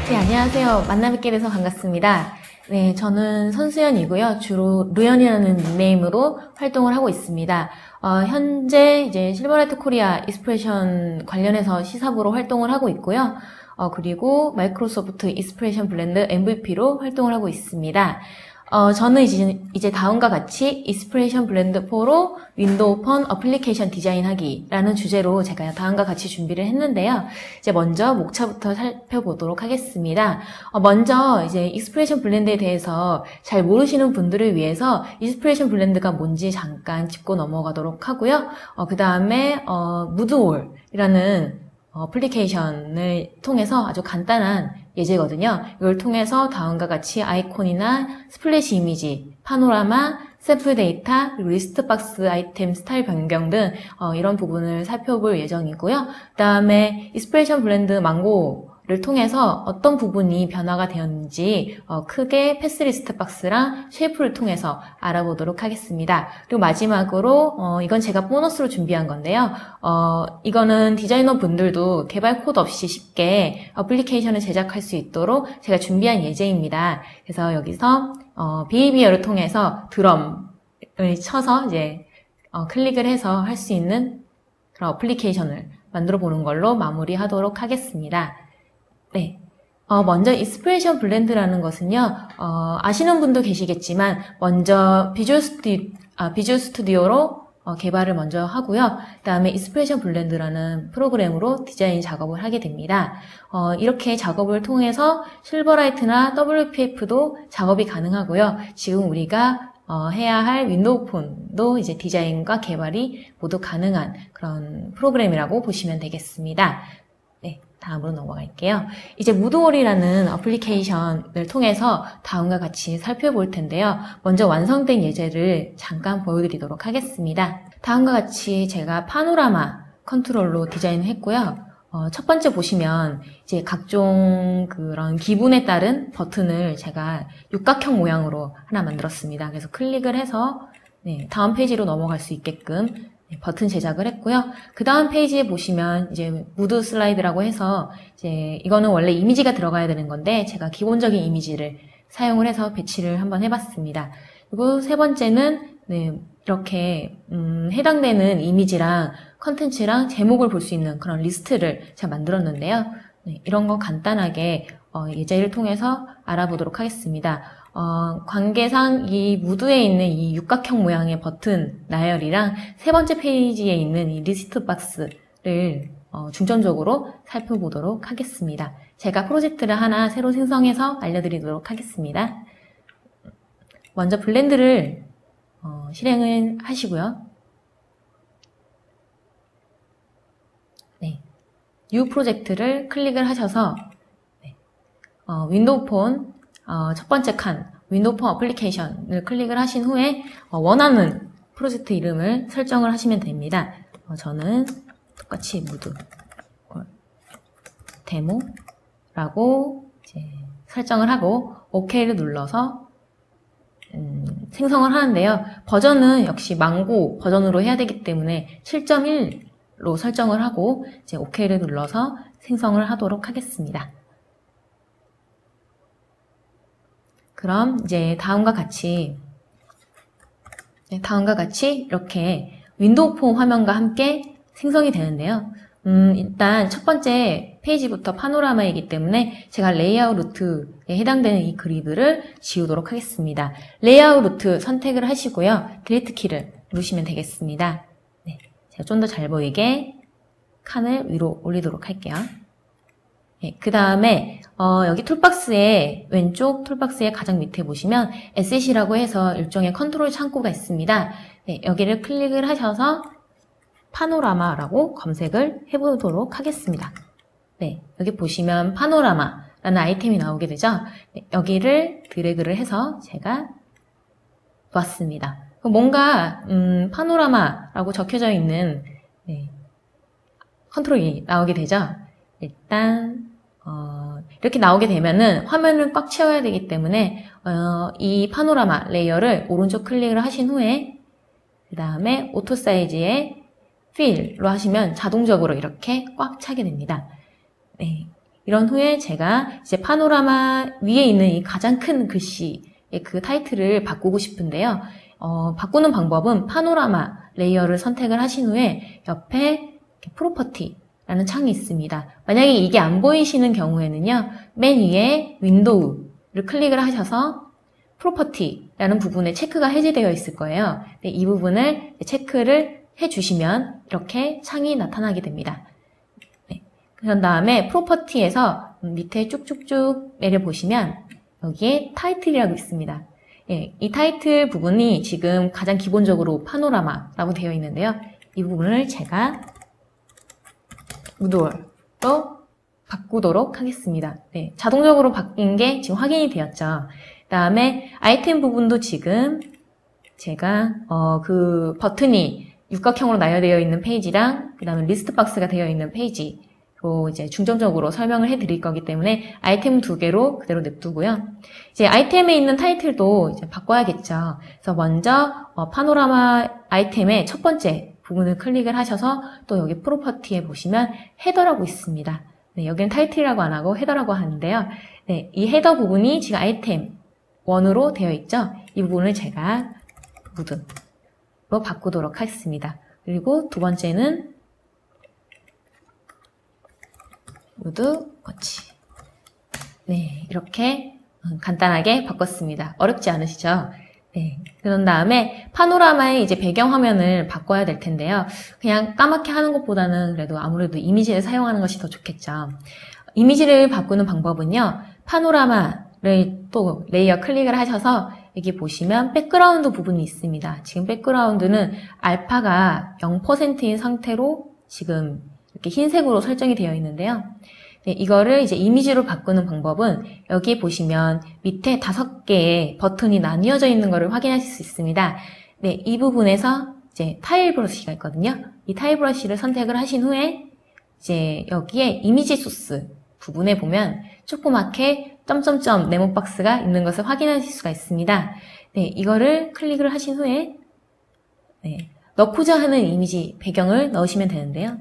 네, 안녕하세요. 만나뵙게 돼서 반갑습니다. 네, 저는 선수연이고요. 주로 루연이라는 닉네임으로 활동을 하고 있습니다. 현재 이제 실버라이트 코리아 이스프레션 관련해서 시사부로 활동을 하고 있고요. 그리고 마이크로소프트 이스프레션 블렌드 MVP로 활동을 하고 있습니다. 저는 이제 다음과 같이 이스프레션 블렌드 4로 윈도우 폰 어플리케이션 디자인하기라는 주제로 제가 다음과 같이 준비를 했는데요. 이제 먼저 목차부터 살펴보도록 하겠습니다. 먼저 이제 이스프레션 블렌드에 대해서 잘 모르시는 분들을 위해서 이스프레션 블렌드가 뭔지 잠깐 짚고 넘어가도록 하고요. 그 다음에 무드올이라는 어플리케이션을 통해서 아주 간단한 예제거든요. 이걸 통해서 다음과 같이 아이콘이나 스플래시 이미지, 파노라마, 샘플 데이터, 그리고 리스트 박스 아이템 스타일 변경 등 이런 부분을 살펴볼 예정이고요. 그 다음에 이스프레션 블렌드 망고를 통해서 어떤 부분이 변화가 되었는지 크게 패스 리스트 박스랑 쉐이프를 통해서 알아보도록 하겠습니다. 그리고 마지막으로 이건 제가 보너스로 준비한 건데요. 이거는 디자이너 분들도 개발 코드 없이 쉽게 어플리케이션을 제작할 수 있도록 제가 준비한 예제입니다. 그래서 여기서 비헤이비어를 통해서 드럼을 쳐서 이제 클릭을 해서 할 수 있는 그런 어플리케이션을 만들어 보는 걸로 마무리하도록 하겠습니다. 네. 먼저 이스프레션 블렌드라는 것은요, 아시는 분도 계시겠지만, 먼저 비주얼 스튜디오로 개발을 먼저 하고요. 그 다음에 이스프레션 블렌드라는 프로그램으로 디자인 작업을 하게 됩니다. 이렇게 작업을 통해서 실버라이트나 WPF도 작업이 가능하고요. 지금 우리가 해야 할 윈도우 폰도 이제 디자인과 개발이 모두 가능한 그런 프로그램이라고 보시면 되겠습니다. 네. 다음으로 넘어갈게요. 이제 무드올이라는 어플리케이션을 통해서 다음과 같이 살펴볼 텐데요. 먼저 완성된 예제를 잠깐 보여드리도록 하겠습니다. 다음과 같이 제가 파노라마 컨트롤로 디자인했고요. 첫 번째 보시면 이제 각종 그런 기분에 따른 버튼을 제가 육각형 모양으로 하나 만들었습니다. 그래서 클릭을 해서 다음 페이지로 넘어갈 수 있게끔 버튼 제작을 했고요. 그 다음 페이지에 보시면 이제 무드 슬라이드라고 해서 이제 이거는 원래 이미지가 들어가야 되는 건데 제가 기본적인 이미지를 사용을 해서 배치를 한번 해봤습니다. 그리고 세 번째는 이렇게 해당되는 이미지랑 컨텐츠랑 제목을 볼 수 있는 그런 리스트를 제가 만들었는데요. 이런 거 간단하게 예제를 통해서 알아보도록 하겠습니다. 관계상 이 무드에 있는 이 육각형 모양의 버튼 나열이랑 세 번째 페이지에 있는 이 리스트 박스를 중점적으로 살펴보도록 하겠습니다. 제가 프로젝트를 하나 새로 생성해서 알려드리도록 하겠습니다. 먼저 블렌드를 실행을 하시고요. 뉴 프로젝트를 클릭을 하셔서 윈도우 폰 첫 번째 칸 윈도우 폰 어플리케이션을 클릭을 하신 후에 원하는 프로젝트 이름을 설정을 하시면 됩니다. 저는 똑같이 무드 데모라고 이제 설정을 하고 OK를 눌러서 생성을 하는데요. 버전은 역시 망고 버전으로 해야 되기 때문에 7.1로 설정을 하고 이제 OK를 눌러서 생성을 하도록 하겠습니다. 그럼 이제 다음과 같이 이렇게 윈도우 폰 화면과 함께 생성이 되는데요. 일단 첫 번째 페이지부터 파노라마이기 때문에 제가 레이아웃 루트에 해당되는 이 그리드를 지우도록 하겠습니다. 레이아웃 루트 선택을 하시고요. 딜리트 키를 누르시면 되겠습니다. 제가 좀 더 잘 보이게 칸을 위로 올리도록 할게요. 그 다음에 여기 툴박스에 왼쪽 툴박스의 가장 밑에 보시면 Asset이라고 해서 일종의 컨트롤 창구가 있습니다. 여기를 클릭을 하셔서 파노라마라고 검색을 해보도록 하겠습니다. 여기 보시면 파노라마라는 아이템이 나오게 되죠. 여기를 드래그를 해서 제가 놓았습니다. 뭔가 파노라마라고 적혀져 있는 컨트롤이 나오게 되죠. 일단 이렇게 나오게 되면은 화면을 꽉 채워야 되기 때문에 이 파노라마 레이어를 오른쪽 클릭을 하신 후에 그 다음에 오토 사이즈에 필로 하시면 자동적으로 이렇게 꽉 차게 됩니다. 네. 이런 후에 제가 이제 파노라마 위에 있는 이 가장 큰 글씨의 그 타이틀을 바꾸고 싶은데요. 바꾸는 방법은 파노라마 레이어를 선택을 하신 후에 옆에 프로퍼티라는 창이 있습니다. 만약에 이게 안 보이시는 경우에는요. 맨 위에 윈도우를 클릭을 하셔서 프로퍼티라는 부분에 체크가 해제되어 있을 거예요. 이 부분을 체크를 해주시면 이렇게 창이 나타나게 됩니다. 네. 그런 다음에 프로퍼티에서 밑에 쭉쭉쭉 내려보시면 여기에 타이틀이라고 있습니다. 예, 이 타이틀 부분이 지금 가장 기본적으로 파노라마라고 되어 있는데요. 이 부분을 제가 우드월로 바꾸도록 하겠습니다. 네, 자동적으로 바뀐 게 지금 확인이 되었죠. 그 다음에 아이템 부분도 지금 제가 그 버튼이 육각형으로 나열되어 있는 페이지랑 그 다음에 리스트 박스가 되어 있는 페이지로 이제 중점적으로 설명을 해드릴 거기 때문에 아이템 2개로 그대로 냅두고요. 이제 아이템에 있는 타이틀도 이제 바꿔야겠죠. 그래서 먼저 파노라마 아이템의 첫 번째 부분을 클릭을 하셔서 또 여기 프로퍼티에 보시면 헤더라고 있습니다. 네, 여기는 타이틀이라고 안 하고 헤더라고 하는데요. 네, 이 헤더 부분이 지금 아이템 1으로 되어 있죠. 이 부분을 제가 무드로 바꾸도록 하겠습니다. 그리고 두 번째는 무드 거치. 네, 이렇게 간단하게 바꿨습니다. 어렵지 않으시죠? 네. 그런 다음에 파노라마의 이제 배경화면을 바꿔야 될 텐데요. 그냥 까맣게 하는 것보다는 그래도 아무래도 이미지를 사용하는 것이 더 좋겠죠. 이미지를 바꾸는 방법은요. 파노라마를 또 레이어 클릭을 하셔서 여기 보시면 백그라운드 부분이 있습니다. 지금 백그라운드는 알파가 0%인 상태로 지금 이렇게 흰색으로 설정이 되어 있는데요. 네, 이거를 이제 이미지로 바꾸는 방법은 여기 보시면 밑에 5개의 버튼이 나뉘어져 있는 것을 확인하실 수 있습니다. 네, 이 부분에서 이제 타일 브러쉬가 있거든요. 이 타일 브러쉬를 선택을 하신 후에 이제 여기에 이미지 소스 부분에 보면 조그맣게 점점점 네모 박스가 있는 것을 확인하실 수가 있습니다. 네, 이거를 클릭을 하신 후에 네, 넣고자 하는 이미지 배경을 넣으시면 되는데요.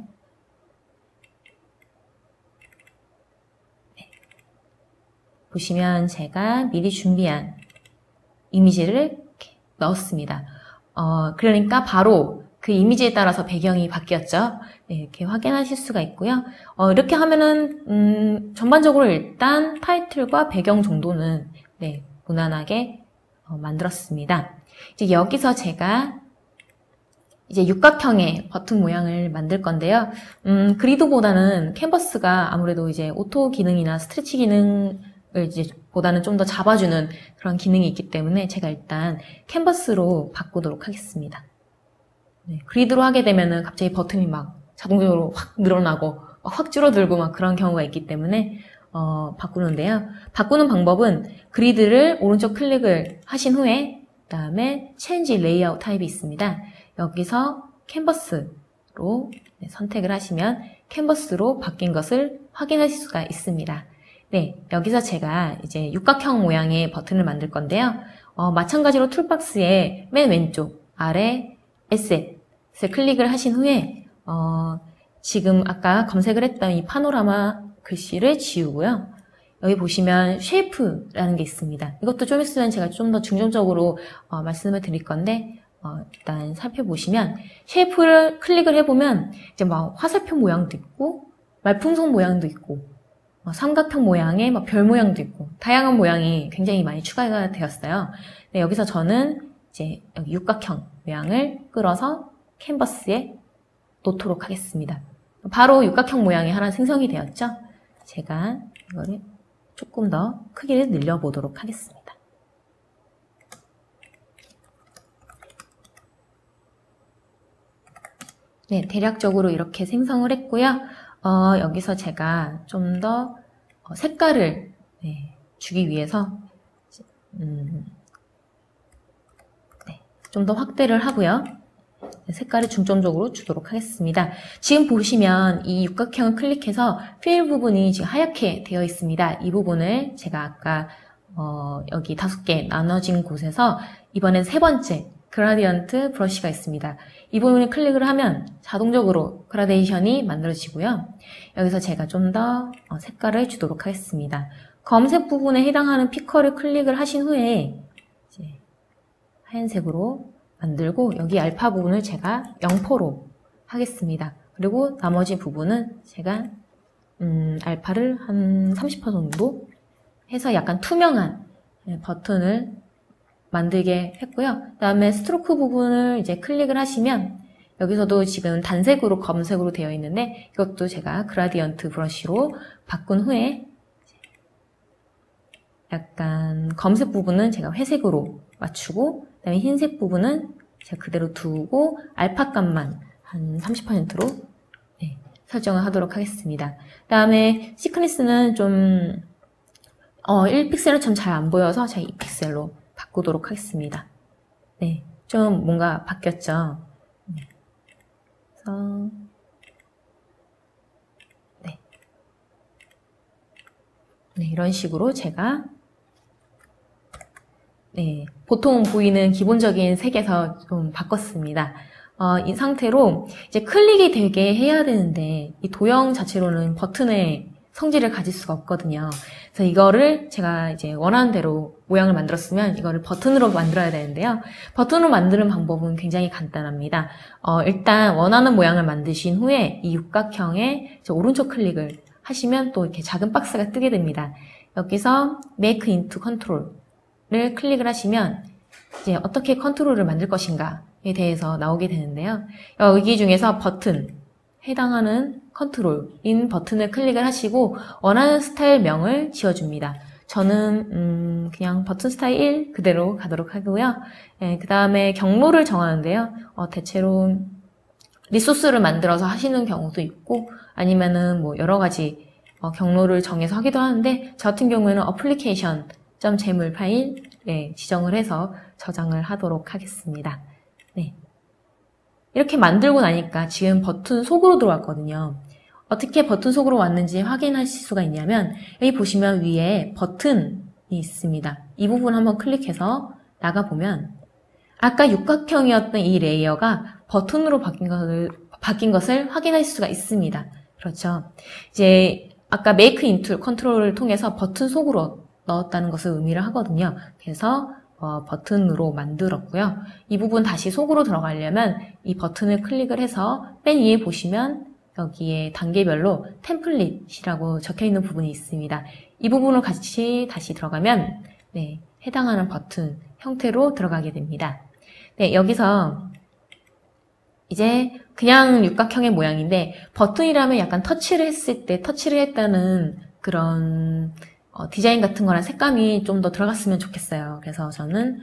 보시면 제가 미리 준비한 이미지를 이렇게 넣었습니다. 그러니까 바로 그 이미지에 따라서 배경이 바뀌었죠. 네, 이렇게 확인하실 수가 있고요. 이렇게 하면은 전반적으로 일단 타이틀과 배경 정도는 네, 무난하게 만들었습니다. 이제 여기서 제가 이제 육각형의 버튼 모양을 만들 건데요. 그리드보다는 캔버스가 아무래도 이제 오토 기능이나 스트레치 기능 이제 보다는 좀 더 잡아주는 그런 기능이 있기 때문에 제가 일단 캔버스로 바꾸도록 하겠습니다. 네, 그리드로 하게 되면은 갑자기 버튼이 막 자동적으로 확 늘어나고 확 줄어들고 막 그런 경우가 있기 때문에 바꾸는데요. 바꾸는 방법은 그리드를 오른쪽 클릭을 하신 후에 그다음에 체인지 레이아웃 타입이 있습니다. 여기서 캔버스로 선택을 하시면 캔버스로 바뀐 것을 확인하실 수가 있습니다. 네, 여기서 제가 이제 육각형 모양의 버튼을 만들 건데요. 마찬가지로 툴박스의 맨 왼쪽 아래 에셋을 클릭을 하신 후에 지금 아까 검색을 했던 이 파노라마 글씨를 지우고요. 여기 보시면 쉐이프라는 게 있습니다. 이것도 좀 있으면 제가 좀 더 중점적으로 말씀을 드릴 건데 일단 살펴보시면 쉐이프를 클릭을 해보면 이제 막 화살표 모양도 있고 말풍선 모양도 있고 삼각형 모양의 별 모양도 있고 다양한 모양이 굉장히 많이 추가가 되었어요. 네, 여기서 저는 이제 여기 육각형 모양을 끌어서 캔버스에 놓도록 하겠습니다. 바로 육각형 모양이 하나 생성이 되었죠. 제가 이거를 조금 더 크기를 늘려보도록 하겠습니다. 네, 대략적으로 이렇게 생성을 했고요. 여기서 제가 좀 더 색깔을 주기 위해서 좀 더 확대를 하고요. 색깔을 중점적으로 주도록 하겠습니다. 지금 보시면 이 육각형을 클릭해서 필 부분이 지금 하얗게 되어 있습니다. 이 부분을 제가 아까 여기 5개 나눠진 곳에서 이번엔 세 번째 그라디언트 브러쉬가 있습니다. 이 부분을 클릭을 하면 자동적으로 그라데이션이 만들어지고요. 여기서 제가 좀 더 색깔을 주도록 하겠습니다. 검은색 부분에 해당하는 피커를 클릭을 하신 후에 이제 하얀색으로 만들고 여기 알파 부분을 제가 0%로 하겠습니다. 그리고 나머지 부분은 제가 알파를 한 30% 정도 해서 약간 투명한 버튼을 만들게 했고요. 그 다음에 스트로크 부분을 이제 클릭을 하시면 여기서도 지금 단색으로 검은색으로 되어 있는데 이것도 제가 그라디언트 브러쉬로 바꾼 후에 약간 검은색 부분은 제가 회색으로 맞추고 그다음에 흰색 부분은 제가 그대로 두고 알파 값만 한 30%로 설정을 하도록 하겠습니다. 그 다음에 시크니스는 좀 1픽셀은 좀 잘 안 보여서 제가 2픽셀로 바꾸도록 하겠습니다. 네, 좀 뭔가 바뀌었죠. 그래서 네, 이런 식으로 제가 보통 보이는 기본적인 색에서 좀 바꿨습니다. 이 상태로 이제 클릭이 되게 해야 되는데 이 도형 자체로는 버튼의 성질을 가질 수가 없거든요. 그래서 이거를 제가 이제 원하는 대로 모양을 만들었으면 이거를 버튼으로 만들어야 되는데요. 버튼으로 만드는 방법은 굉장히 간단합니다. 일단 원하는 모양을 만드신 후에 이 육각형의 오른쪽 클릭을 하시면 또 이렇게 작은 박스가 뜨게 됩니다. 여기서 Make into Control을 클릭을 하시면 이제 어떻게 컨트롤을 만들 것인가에 대해서 나오게 되는데요. 여기 중에서 버튼, 해당하는 컨트롤인 버튼을 클릭을 하시고 원하는 스타일명을 지어줍니다. 저는 그냥 버튼 스타일 1 그대로 가도록 하고요. 그 다음에 경로를 정하는데요. 대체로 리소스를 만들어서 하시는 경우도 있고 아니면은 뭐 여러 가지 경로를 정해서 하기도 하는데 저 같은 경우에는 application.jmol 파일 지정을 해서 저장을 하도록 하겠습니다. 네. 이렇게 만들고 나니까 지금 버튼 속으로 들어왔거든요. 어떻게 버튼 속으로 왔는지 확인하실 수가 있냐면 여기 보시면 위에 버튼이 있습니다. 이 부분 한번 클릭해서 나가보면 아까 육각형이었던 이 레이어가 버튼으로 바뀐 것을 확인할 수가 있습니다. 그렇죠. 이제 아까 Make into Control을 통해서 버튼 속으로 넣었다는 것을 의미를 하거든요. 그래서 버튼으로 만들었고요. 이 부분 다시 속으로 들어가려면 이 버튼을 클릭을 해서 맨 위에 보시면 여기에 단계별로 템플릿이라고 적혀있는 부분이 있습니다. 이 부분을 같이 다시 들어가면 해당하는 버튼 형태로 들어가게 됩니다. 네, 여기서 이제 그냥 육각형의 모양인데 버튼이라면 약간 터치를 했을 때 터치를 했다는 그런 디자인 같은 거랑 색감이 좀 더 들어갔으면 좋겠어요. 그래서 저는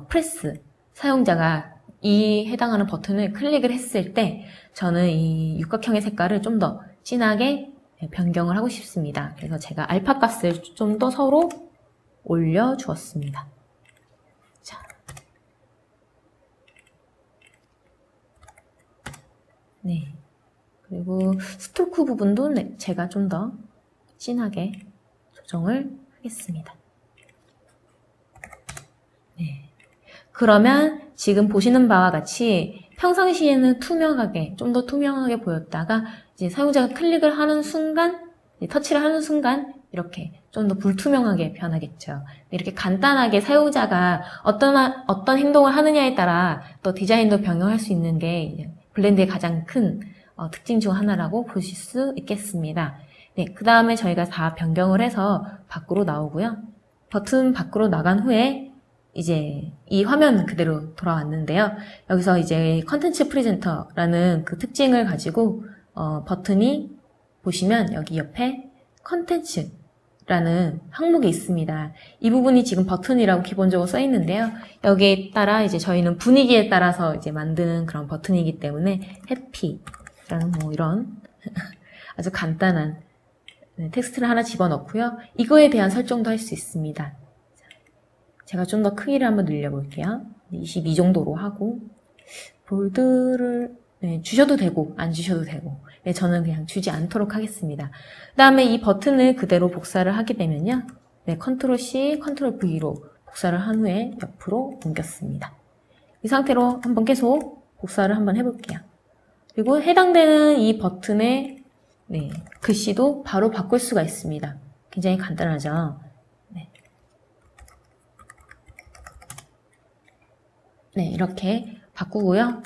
프레스, 사용자가 이 해당하는 버튼을 클릭을 했을 때 저는 이 육각형의 색깔을 좀 더 진하게 변경을 하고 싶습니다. 그래서 제가 알파 값을 좀 더 서로 올려주었습니다. 자. 네. 그리고 스트로크 부분도 제가 좀 더 진하게 조정을 하겠습니다. 네. 그러면 지금 보시는 바와 같이 평상시에는 투명하게, 좀 더 투명하게 보였다가 이제 사용자가 클릭을 하는 순간, 터치를 하는 순간 이렇게 좀 더 불투명하게 변하겠죠. 이렇게 간단하게 사용자가 어떤 행동을 하느냐에 따라 또 디자인도 변경할 수 있는 게 블렌드의 가장 큰 특징 중 하나라고 보실 수 있겠습니다. 네, 그 다음에 저희가 다 변경을 해서 밖으로 나오고요. 버튼 밖으로 나간 후에 이제 이 화면 그대로 돌아왔는데요. 여기서 이제 컨텐츠 프레젠터라는 그 특징을 가지고 버튼이 보시면 여기 옆에 컨텐츠라는 항목이 있습니다. 이 부분이 지금 버튼이라고 기본적으로 써 있는데요. 여기에 따라 이제 저희는 분위기에 따라서 이제 만드는 그런 버튼이기 때문에 해피라는 뭐 이런 아주 간단한 텍스트를 하나 집어넣고요. 이거에 대한 설정도 할 수 있습니다. 제가 좀 더 크기를 한번 늘려볼게요. 22 정도로 하고 볼드를 주셔도 되고 안 주셔도 되고 저는 그냥 주지 않도록 하겠습니다. 그 다음에 이 버튼을 그대로 복사를 하게 되면요. 컨트롤 C, 컨트롤 V로 복사를 한 후에 옆으로 옮겼습니다. 이 상태로 한번 계속 복사를 한번 해볼게요. 그리고 해당되는 이 버튼의 글씨도 바로 바꿀 수가 있습니다. 굉장히 간단하죠. 이렇게 바꾸고요.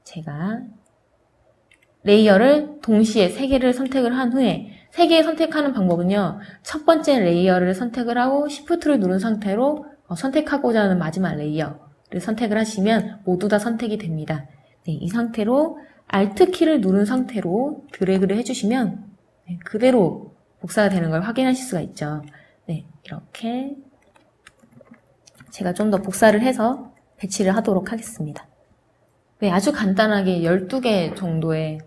제가 레이어를 동시에 3개를 선택을 한 후에 3개 선택하는 방법은요. 첫 번째 레이어를 선택을 하고 Shift를 누른 상태로 선택하고자 하는 마지막 레이어를 선택을 하시면 모두 다 선택이 됩니다. 이 상태로 Alt 키를 누른 상태로 드래그를 해주시면 그대로 복사가 되는 걸 확인하실 수가 있죠. 이렇게 제가 좀 더 복사를 해서 배치를 하도록 하겠습니다. 아주 간단하게 12개 정도의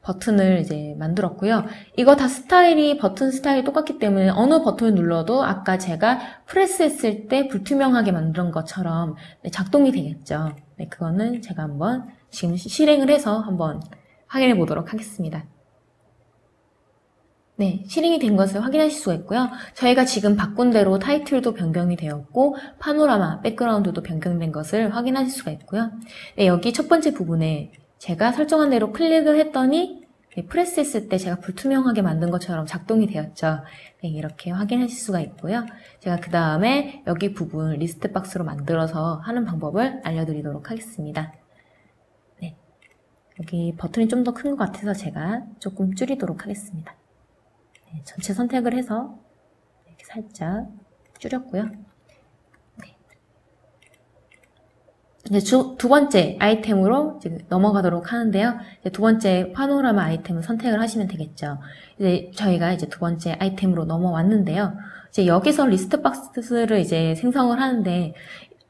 버튼을 이제 만들었고요. 이거 다 스타일이, 버튼 스타일이 똑같기 때문에 어느 버튼을 눌러도 아까 제가 프레스했을 때 불투명하게 만든 것처럼 작동이 되겠죠. 그거는 제가 한번 지금 실행을 해서 한번 확인해 보도록 하겠습니다. 실행이 된 것을 확인하실 수가 있고요. 저희가 지금 바꾼 대로 타이틀도 변경이 되었고 파노라마, 백그라운드도 변경된 것을 확인하실 수가 있고요. 여기 첫 번째 부분에 제가 설정한 대로 클릭을 했더니 프레스했을 때 제가 불투명하게 만든 것처럼 작동이 되었죠. 이렇게 확인하실 수가 있고요. 제가 그 다음에 여기 부분 리스트 박스로 만들어서 하는 방법을 알려드리도록 하겠습니다. 여기 버튼이 좀 더 큰 것 같아서 제가 조금 줄이도록 하겠습니다. 전체 선택을 해서 이렇게 살짝 줄였고요. 두 번째 아이템으로 이제 넘어가도록 하는데요. 두 번째 파노라마 아이템을 선택을 하시면 되겠죠. 이제 저희가 이제 두 번째 아이템으로 넘어왔는데요. 이제 여기서 리스트 박스를 이제 생성을 하는데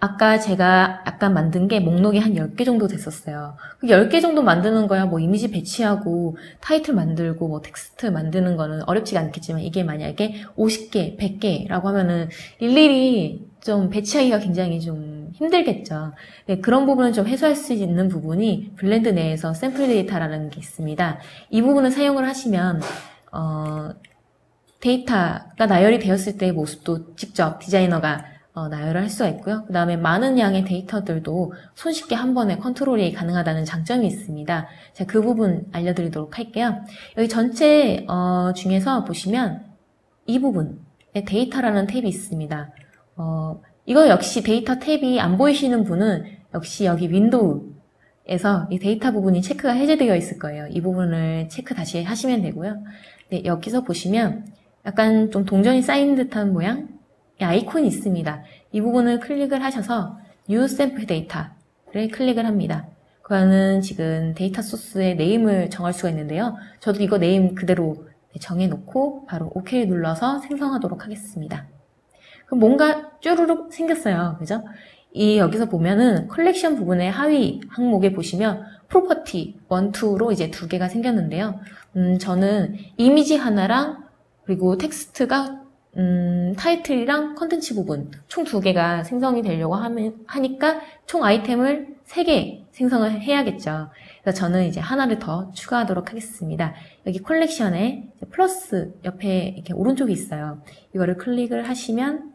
아까 제가 약간 만든 게 목록이 한 10개 정도 됐었어요. 10개 정도 만드는 거야 뭐 이미지 배치하고 타이틀 만들고 뭐 텍스트 만드는 거는 어렵지가 않겠지만 이게 만약에 50개, 100개라고 하면은 일일이 좀 배치하기가 굉장히 좀 힘들겠죠. 그런 부분은 좀 해소할 수 있는 부분이 블렌드 내에서 샘플 데이터라는 게 있습니다. 이 부분을 사용을 하시면 데이터가 나열이 되었을 때의 모습도 직접 디자이너가 나열을 할 수가 있고요. 그 다음에 많은 양의 데이터들도 손쉽게 한 번에 컨트롤이 가능하다는 장점이 있습니다. 제가 그 부분 알려드리도록 할게요. 여기 전체 중에서 보시면 이 부분에 데이터라는 탭이 있습니다. 이거 역시 데이터 탭이 안 보이시는 분은 역시 여기 윈도우에서 이 데이터 부분이 체크가 해제되어 있을 거예요. 이 부분을 체크 다시 하시면 되고요. 여기서 보시면 약간 좀 동전이 쌓인 듯한 모양 아이콘이 있습니다. 이 부분을 클릭을 하셔서 New Sample Data를 클릭을 합니다. 그거는 지금 데이터 소스의 네임을 정할 수가 있는데요. 저도 이거 네임 그대로 정해놓고 바로 OK 눌러서 생성하도록 하겠습니다. 그럼 뭔가 쭈루룩 생겼어요. 그죠? 여기서 보면은 컬렉션 부분의 하위 항목에 보시면 프로퍼티 1, 2로 이제 2개가 생겼는데요. 저는 이미지 하나랑 그리고 텍스트가 타이틀이랑 컨텐츠 부분 총 2개가 생성이 되려고 하니까 총 아이템을 3개 생성을 해야겠죠. 그래서 저는 이제 하나를 더 추가하도록 하겠습니다. 여기 컬렉션에 플러스 옆에 이렇게 오른쪽에 있어요. 이거를 클릭을 하시면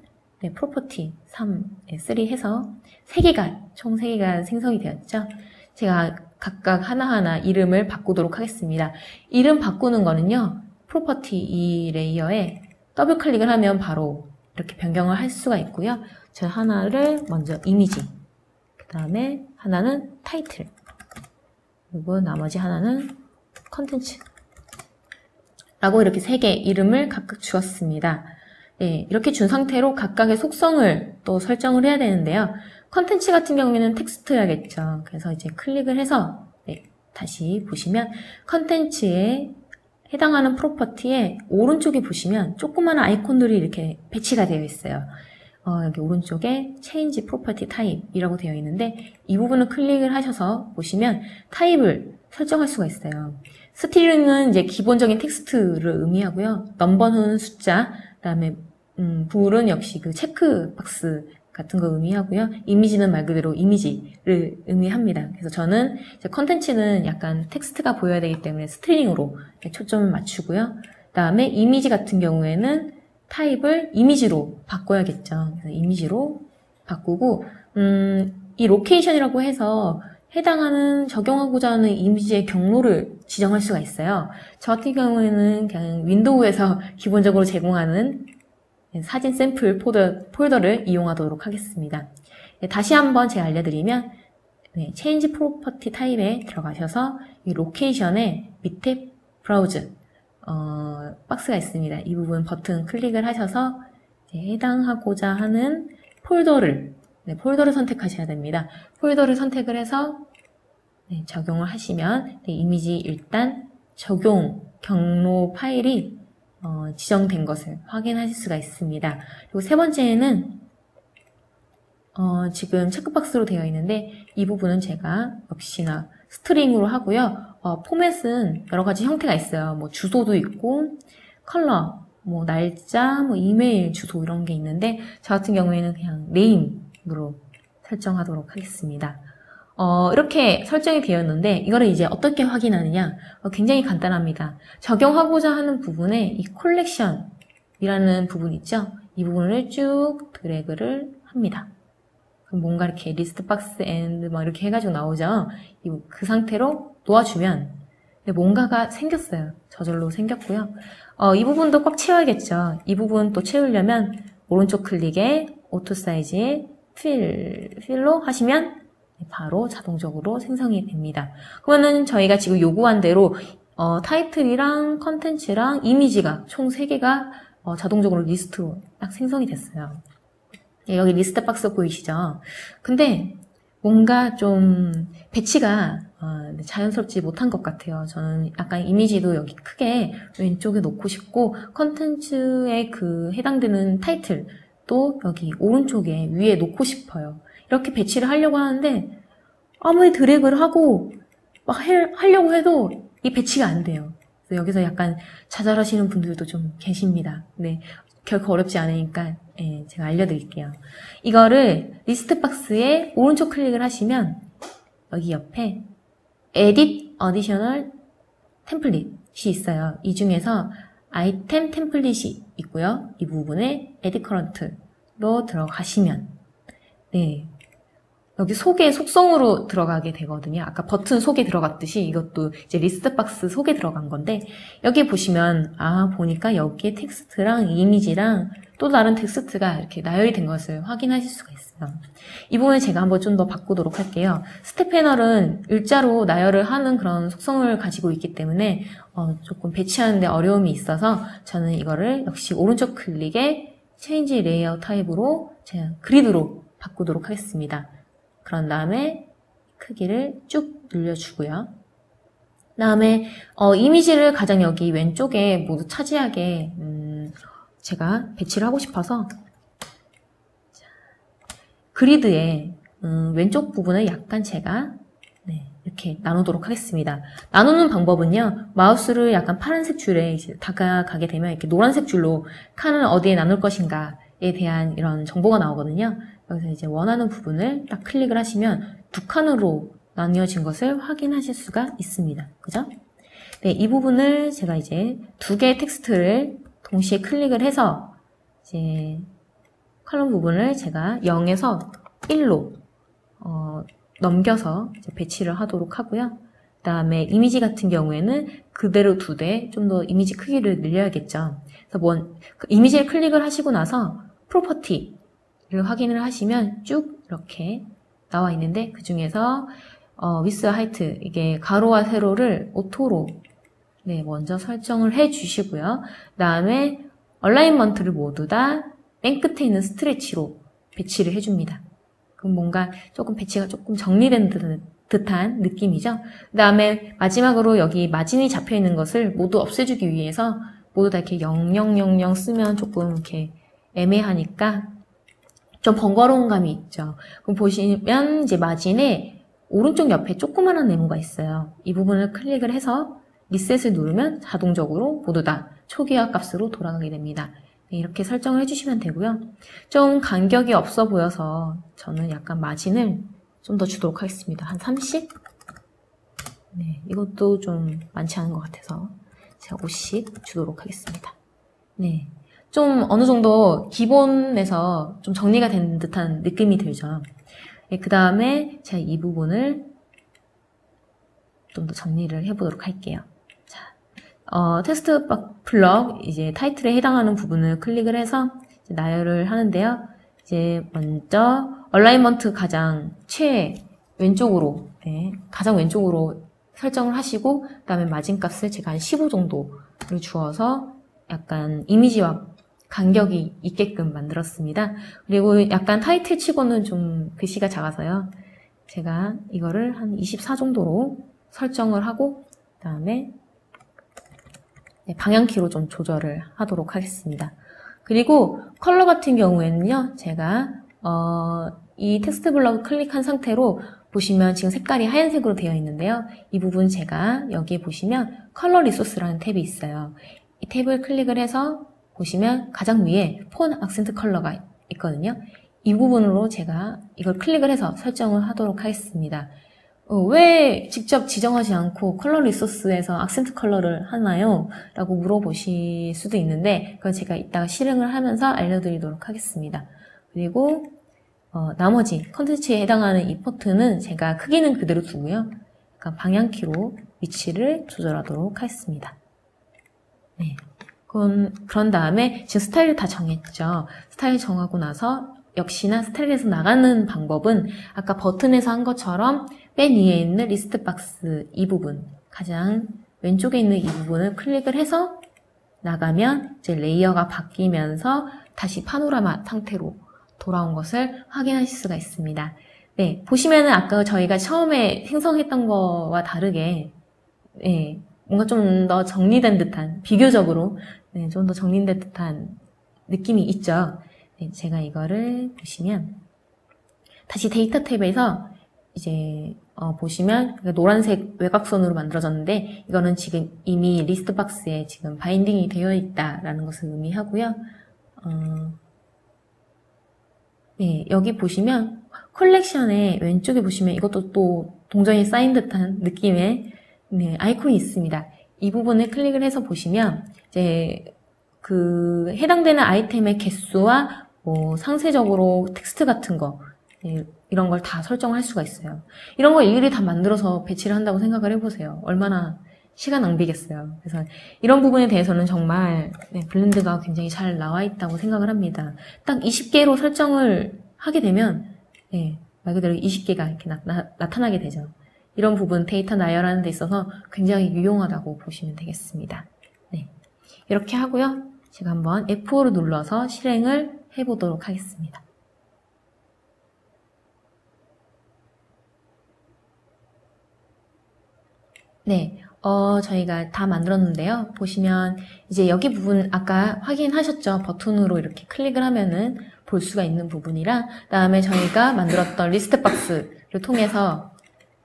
프로퍼티 3 해서 3개가 총 3개가 생성이 되었죠. 제가 각각 하나하나 이름을 바꾸도록 하겠습니다. 이름 바꾸는 거는요. 프로퍼티 이 레이어에 더블 클릭을 하면 바로 이렇게 변경을 할 수가 있고요. 저 하나를 먼저 이미지, 그 다음에 하나는 타이틀, 그리고 나머지 하나는 컨텐츠 라고 이렇게 3개 이름을 각각 주었습니다. 이렇게 준 상태로 각각의 속성을 또 설정을 해야 되는데요. 컨텐츠 같은 경우에는 텍스트여야겠죠. 그래서 이제 클릭을 해서 다시 보시면 컨텐츠에 해당하는 프로퍼티에 오른쪽에 보시면 조그마한 아이콘들이 이렇게 배치가 되어 있어요. 여기 오른쪽에 Change Property Type이라고 되어 있는데 이 부분을 클릭을 하셔서 보시면 타입을 설정할 수가 있어요. 스트링은 이제 기본적인 텍스트를 의미하고요. 넘버는 숫자, 그다음에 bool은 역시 그 체크박스가 같은 거 의미하고요. 이미지는 말 그대로 이미지를 의미합니다. 그래서 저는 컨텐츠는 약간 텍스트가 보여야 되기 때문에 스트링으로 초점을 맞추고요. 그다음에 이미지 같은 경우에는 타입을 이미지로 바꿔야겠죠. 그래서 이미지로 바꾸고 이 로케이션이라고 해서 해당하는 적용하고자 하는 이미지의 경로를 지정할 수가 있어요. 저 같은 경우에는 그냥 윈도우에서 기본적으로 제공하는 사진 샘플 폴더를 이용하도록 하겠습니다. 다시 한번 제가 알려드리면 Change Property 타입에 들어가셔서 이 로케이션의 밑에 브라우즈 박스가 있습니다. 이 부분 버튼 클릭을 하셔서 해당하고자 하는 폴더를 선택하셔야 됩니다. 폴더를 선택을 해서 적용을 하시면 이미지 일단 적용 경로 파일이 지정된 것을 확인하실 수가 있습니다. 그리고 세 번째는 지금 체크박스로 되어 있는데 이 부분은 제가 역시나 스트링으로 하고요. 포맷은 여러 가지 형태가 있어요. 뭐 주소도 있고 컬러, 뭐 날짜, 뭐 이메일 주소 이런 게 있는데 저 같은 경우에는 그냥 네임으로 설정하도록 하겠습니다. 이렇게 설정이 되었는데 이거를 이제 어떻게 확인하느냐? 굉장히 간단합니다. 적용하고자 하는 부분에 이 콜렉션이라는 부분 있죠? 이 부분을 쭉 드래그를 합니다. 그럼 뭔가 이렇게 리스트 박스 앤드 막 이렇게 해가지고 나오죠? 그 상태로 놓아주면 뭔가가 생겼어요. 저절로 생겼고요. 이 부분도 꽉 채워야겠죠? 이 부분 또 채우려면 오른쪽 클릭에 오토 사이즈에 필로 하시면 바로 자동적으로 생성이 됩니다. 그러면은 저희가 지금 요구한 대로 타이틀이랑 컨텐츠랑 이미지가 총 3개가 자동적으로 리스트로 딱 생성이 됐어요. 여기 리스트 박스 보이시죠? 근데 뭔가 좀 배치가 자연스럽지 못한 것 같아요. 저는 약간 이미지도 여기 크게 왼쪽에 놓고 싶고 컨텐츠에 그 해당되는 타이틀도 여기 오른쪽에 위에 놓고 싶어요. 이렇게 배치를 하려고 하는데 아무리 드래그를 하고 막 하려고 해도 이 배치가 안 돼요. 그래서 여기서 약간 좌절하시는 분들도 좀 계십니다. 네, 결코 어렵지 않으니까 제가 알려드릴게요. 이거를 리스트 박스에 오른쪽 클릭을 하시면 여기 옆에 Edit Additional Template이 있어요. 이 중에서 아이템 템플릿이 있고요. 이 부분에 Add Current로 들어가시면 여기 속에 속성으로 들어가게 되거든요. 아까 버튼 속에 들어갔듯이 이것도 이제 리스트 박스 속에 들어간 건데 여기 보시면 보니까 여기에 텍스트랑 이미지랑 또 다른 텍스트가 이렇게 나열이 된 것을 확인하실 수가 있어요. 이 부분을 제가 한번 좀 더 바꾸도록 할게요. 스텝 패널은 일자로 나열을 하는 그런 속성을 가지고 있기 때문에 조금 배치하는데 어려움이 있어서 저는 이거를 역시 오른쪽 클릭에 Change Layout 타입으로 제가 그리드로 바꾸도록 하겠습니다. 그런 다음에 크기를 쭉 늘려주고요. 다음에 이미지를 가장 여기 왼쪽에 모두 차지하게 제가 배치를 하고 싶어서 그리드의 왼쪽 부분을 약간 제가 이렇게 나누도록 하겠습니다. 나누는 방법은요. 마우스를 약간 파란색 줄에 이제 다가가게 되면 이렇게 노란색 줄로 칸을 어디에 나눌 것인가에 대한 이런 정보가 나오거든요. 여기서 이제 원하는 부분을 딱 클릭을 하시면 두 칸으로 나뉘어진 것을 확인하실 수가 있습니다. 그죠? 네, 이 부분을 제가 이제 두 개의 텍스트를 동시에 클릭을 해서 이제 컬럼 부분을 제가 0에서 1로 넘겨서 이제 배치를 하도록 하고요. 그 다음에 이미지 같은 경우에는 그대로 두되 좀 더 이미지 크기를 늘려야겠죠. 그래서 그 이미지를 클릭을 하시고 나서 프로퍼티를 확인을 하시면 쭉 이렇게 나와 있는데 그 중에서 width, height 이게 가로와 세로를 오토로 먼저 설정을 해 주시고요. 그 다음에 얼라인먼트를 모두 다 맨 끝에 있는 스트레치로 배치를 해줍니다. 그럼 뭔가 조금 배치가 조금 정리된 듯한 느낌이죠. 그 다음에 마지막으로 여기 마진이 잡혀 있는 것을 모두 없애주기 위해서 모두 다 이렇게 0000 쓰면 조금 이렇게 애매하니까 좀 번거로운 감이 있죠. 그럼 보시면 이제 마진에 오른쪽 옆에 조그만한 네모가 있어요. 이 부분을 클릭을 해서 리셋을 누르면 자동적으로 모두 다 초기화 값으로 돌아가게 됩니다. 네, 이렇게 설정을 해주시면 되고요. 좀 간격이 없어 보여서 저는 약간 마진을 좀 더 주도록 하겠습니다. 한 30? 네, 이것도 좀 많지 않은 것 같아서 제가 50 주도록 하겠습니다. 네, 좀 어느 정도 기본에서 좀 정리가 된 듯한 느낌이 들죠. 네, 그 다음에 제가 이 부분을 좀 더 정리를 해보도록 할게요. 자, 텍스트 블럭 이제 타이틀에 해당하는 부분을 클릭을 해서 이제 나열을 하는데요. 이제 먼저 얼라이먼트 가장 왼쪽으로, 네, 가장 왼쪽으로 설정을 하시고, 그 다음에 마진값을 제가 한 15 정도를 주어서 약간 이미지와 간격이 있게끔 만들었습니다. 그리고 약간 타이틀 치고는 좀 글씨가 작아서요. 제가 이거를 한 24 정도로 설정을 하고, 그 다음에 방향키로 좀 조절을 하도록 하겠습니다. 그리고 컬러 같은 경우에는요, 제가 이 텍스트 블럭을 클릭한 상태로 보시면 지금 색깔이 하얀색으로 되어 있는데요. 이 부분 제가 여기에 보시면 컬러 리소스라는 탭이 있어요. 이 탭을 클릭을 해서 보시면 가장 위에 폰 악센트 컬러가 있거든요. 이 부분으로 제가 이걸 클릭을 해서 설정을 하도록 하겠습니다. 왜 직접 지정하지 않고 컬러 리소스에서 악센트 컬러를 하나요? 라고 물어보실 수도 있는데 그건 제가 이따가 실행을 하면서 알려드리도록 하겠습니다. 그리고 나머지 컨텐츠에 해당하는 이 포트는 제가 크기는 그대로 두고요. 약간 방향키로 위치를 조절하도록 하겠습니다. 네. 그런 다음에 지금 스타일을 다 정했죠. 스타일 정하고 나서 역시나 스타일에서 나가는 방법은 아까 버튼에서 한 것처럼 맨 위에 있는 리스트 박스 이 부분, 가장 왼쪽에 있는 이 부분을 클릭을 해서 나가면 이제 레이어가 바뀌면서 다시 파노라마 상태로 돌아온 것을 확인하실 수가 있습니다. 네, 보시면은 아까 저희가 처음에 생성했던 거와 다르게 네, 뭔가 좀 더 정리된 듯한, 비교적으로 네, 좀 더 정리된 듯한 느낌이 있죠. 네, 제가 이거를 보시면 다시 데이터 탭에서 이제 보시면 노란색 외곽선으로 만들어졌는데 이거는 지금 이미 리스트 박스에 지금 바인딩이 되어 있다라는 것을 의미하고요. 네, 여기 보시면 컬렉션의 왼쪽에 보시면 이것도 또 동전이 쌓인 듯한 느낌의 네, 아이콘이 있습니다. 이 부분을 클릭을 해서 보시면 이제 그 해당되는 아이템의 개수와 뭐 상세적으로 텍스트 같은 거 네, 이런 걸 다 설정할 수가 있어요. 이런 걸 일일이 다 만들어서 배치를 한다고 생각을 해보세요. 얼마나 시간 낭비겠어요. 그래서 이런 부분에 대해서는 정말 네, 블렌드가 굉장히 잘 나와 있다고 생각을 합니다. 딱 20개로 설정을 하게 되면 네, 말 그대로 20개가 이렇게 나타나게 되죠. 이런 부분 데이터 나열하는 데 있어서 굉장히 유용하다고 보시면 되겠습니다. 네, 이렇게 하고요. 제가 한번 F5를 눌러서 실행을 해보도록 하겠습니다. 네, 저희가 다 만들었는데요. 보시면 이제 여기 부분 아까 확인하셨죠? 버튼으로 이렇게 클릭을 하면은 볼 수가 있는 부분이랑 그다음에 저희가 만들었던 리스트 박스를 통해서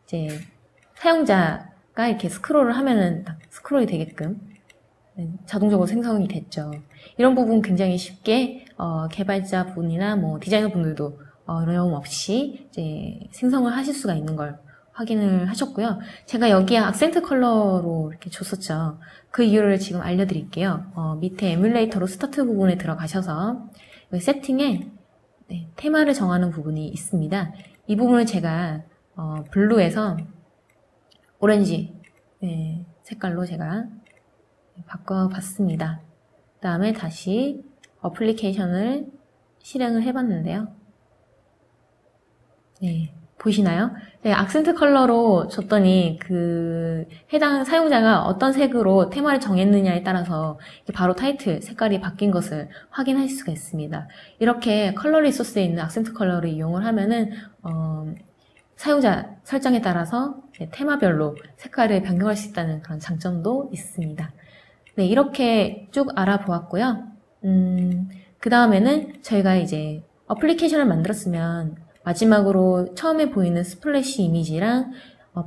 이제 사용자가 이렇게 스크롤을 하면은 딱 스크롤이 되게끔 자동적으로 생성이 됐죠. 이런 부분 굉장히 쉽게 개발자분이나 뭐 디자이너 분들도 어려움 없이 이제 생성을 하실 수가 있는 걸 확인을 하셨고요. 제가 여기에 악센트 컬러로 이렇게 줬었죠. 그 이유를 지금 알려드릴게요. 밑에 에뮬레이터로 스타트 부분에 들어가셔서 세팅에 네, 테마를 정하는 부분이 있습니다. 이 부분을 제가 블루에서 오렌지 네, 색깔로 제가 바꿔봤습니다. 그 다음에 다시 어플리케이션을 실행을 해봤는데요. 네, 보이시나요? 네, 악센트 컬러로 줬더니 그 해당 사용자가 어떤 색으로 테마를 정했느냐에 따라서 바로 타이틀 색깔이 바뀐 것을 확인할 수가 있습니다. 이렇게 컬러 리소스에 있는 악센트 컬러를 이용을 하면은 사용자 설정에 따라서 테마별로 색깔을 변경할 수 있다는 그런 장점도 있습니다. 네, 이렇게 쭉 알아보았고요. 그 다음에는 저희가 이제 어플리케이션을 만들었으면 마지막으로 처음에 보이는 스플래시 이미지랑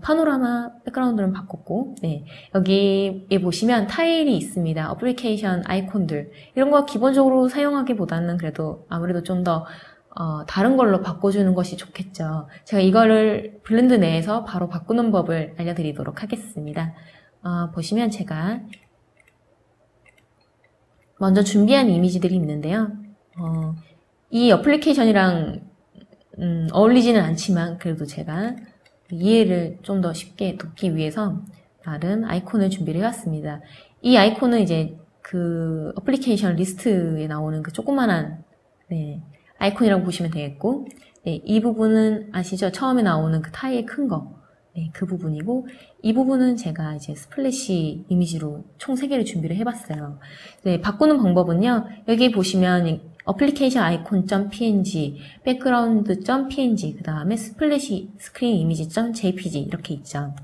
파노라마 백그라운드는 바꿨고, 네. 여기에 보시면 타일이 있습니다. 어플리케이션 아이콘들. 이런 거 기본적으로 사용하기보다는 그래도 아무래도 좀 더, 다른 걸로 바꿔주는 것이 좋겠죠. 제가 이거를 블렌드 내에서 바로 바꾸는 법을 알려드리도록 하겠습니다. 보시면 제가 먼저 준비한 이미지들이 있는데요. 이 어플리케이션이랑 어울리지는 않지만 그래도 제가 이해를 좀 더 쉽게 돕기 위해서 다른 아이콘을 준비를 해왔습니다. 이 아이콘은 이제 그 어플리케이션 리스트에 나오는 그 조그만한 아이콘이라고 보시면 되겠고, 네, 이 부분은 아시죠? 처음에 나오는 그 타일 큰 거, 네, 그 부분이고, 이 부분은 제가 이제 스플래시 이미지로 총 3개를 준비를 해봤어요. 네, 바꾸는 방법은요, 여기 보시면 어플리케이션 아이콘.png, 백그라운드.png, 그 다음에 스플래시 스크린 이미지.jpg 이렇게 있죠.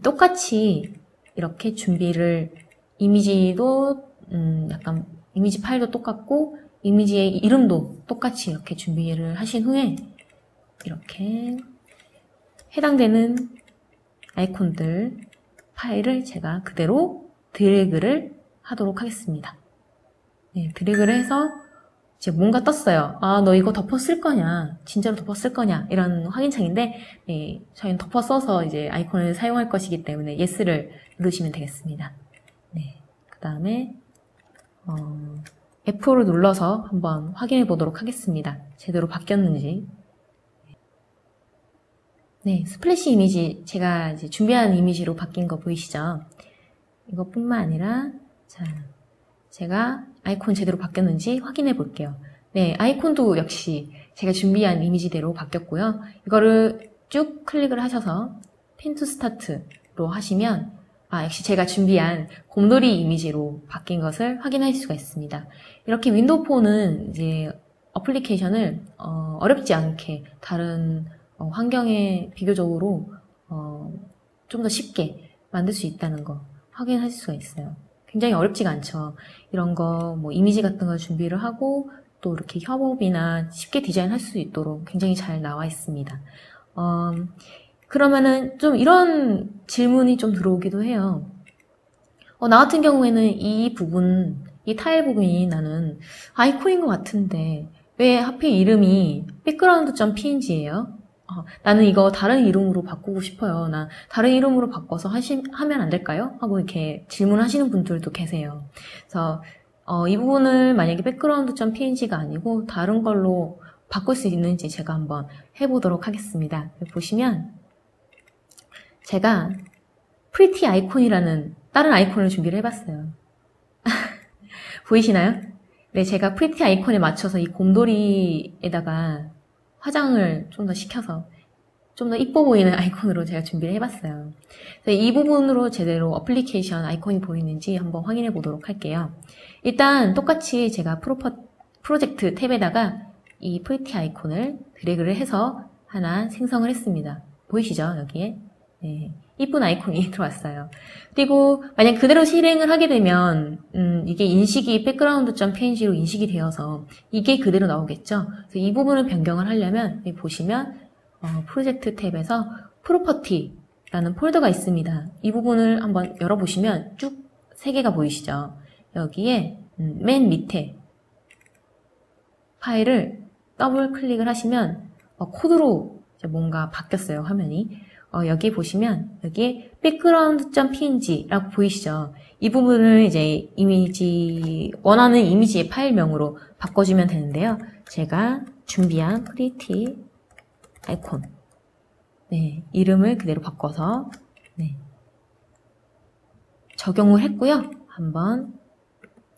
똑같이 이렇게 준비를, 이미지도 약간 이미지 파일도 똑같고 이미지의 이름도 똑같이 이렇게 준비를 하신 후에 이렇게 해당되는 아이콘들 파일을 제가 그대로 드래그를 하도록 하겠습니다. 네, 드래그를 해서 이제 뭔가 떴어요. 너 이거 덮어 쓸 거냐? 진짜로 덮어 쓸 거냐? 이런 확인창인데, 네, 저희는 덮어 써서 이제 아이콘을 사용할 것이기 때문에 yes를 누르시면 되겠습니다. 네, 그 다음에 F4를 눌러서 한번 확인해 보도록 하겠습니다. 제대로 바뀌었는지. 네, 스플래시 이미지, 제가 이제 준비한 이미지로 바뀐 거 보이시죠? 이것뿐만 아니라, 자, 제가 아이콘 제대로 바뀌었는지 확인해 볼게요. 네, 아이콘도 역시 제가 준비한 이미지대로 바뀌었고요. 이거를 쭉 클릭을 하셔서 핀 투 스타트로 하시면 역시 제가 준비한 곰돌이 이미지로 바뀐 것을 확인할 수가 있습니다. 이렇게 윈도우 폰은 이제 어플리케이션을 어렵지 않게 다른 환경에 비교적으로 좀 더 쉽게 만들 수 있다는 거 확인할 수가 있어요. 굉장히 어렵지가 않죠. 이런 거 뭐 이미지 같은 걸 준비를 하고 또 이렇게 협업이나 쉽게 디자인할 수 있도록 굉장히 잘 나와 있습니다. 그러면은 좀 이런 질문이 좀 들어오기도 해요. 나 같은 경우에는 이 부분, 이 타일 부분이 나는 아이콘인 것 같은데 왜 하필 이름이 background.png예요? 나는 이거 다른 이름으로 바꾸고 싶어요. 나 다른 이름으로 바꿔서 하면 안 될까요? 하고 이렇게 질문하시는 분들도 계세요. 그래서 이 부분을 만약에 background.png가 아니고 다른 걸로 바꿀 수 있는지 제가 한번 해보도록 하겠습니다. 보시면 제가 pretty 아이콘이라는 다른 아이콘을 준비를 해봤어요. 보이시나요? 네, 제가 pretty 아이콘에 맞춰서 이 곰돌이에다가 화장을 좀 더 시켜서 좀 더 이뻐 보이는 아이콘으로 제가 준비를 해봤어요. 이 부분으로 제대로 어플리케이션 아이콘이 보이는지 한번 확인해 보도록 할게요. 일단 똑같이 제가 프로젝트 탭에다가 이 pretty 아이콘을 드래그를 해서 하나 생성을 했습니다. 보이시죠? 여기에. 네, 이쁜 아이콘이 들어왔어요. 그리고 만약 그대로 실행을 하게 되면 이게 인식이 background.png로 인식이 되어서 이게 그대로 나오겠죠. 그래서 이 부분을 변경을 하려면 여기 보시면 프로젝트 탭에서 프로퍼티라는 폴더가 있습니다. 이 부분을 한번 열어보시면 쭉 3개가 보이시죠. 여기에 맨 밑에 파일을 더블 클릭을 하시면 코드로 뭔가 바뀌었어요, 화면이. 여기 보시면 여기에 background.png라고 보이시죠? 이 부분을 이제 원하는 이미지의 파일명으로 바꿔주면 되는데요. 제가 준비한 pretty 아이콘, 네, 이름을 그대로 바꿔서 적용을 했고요. 한번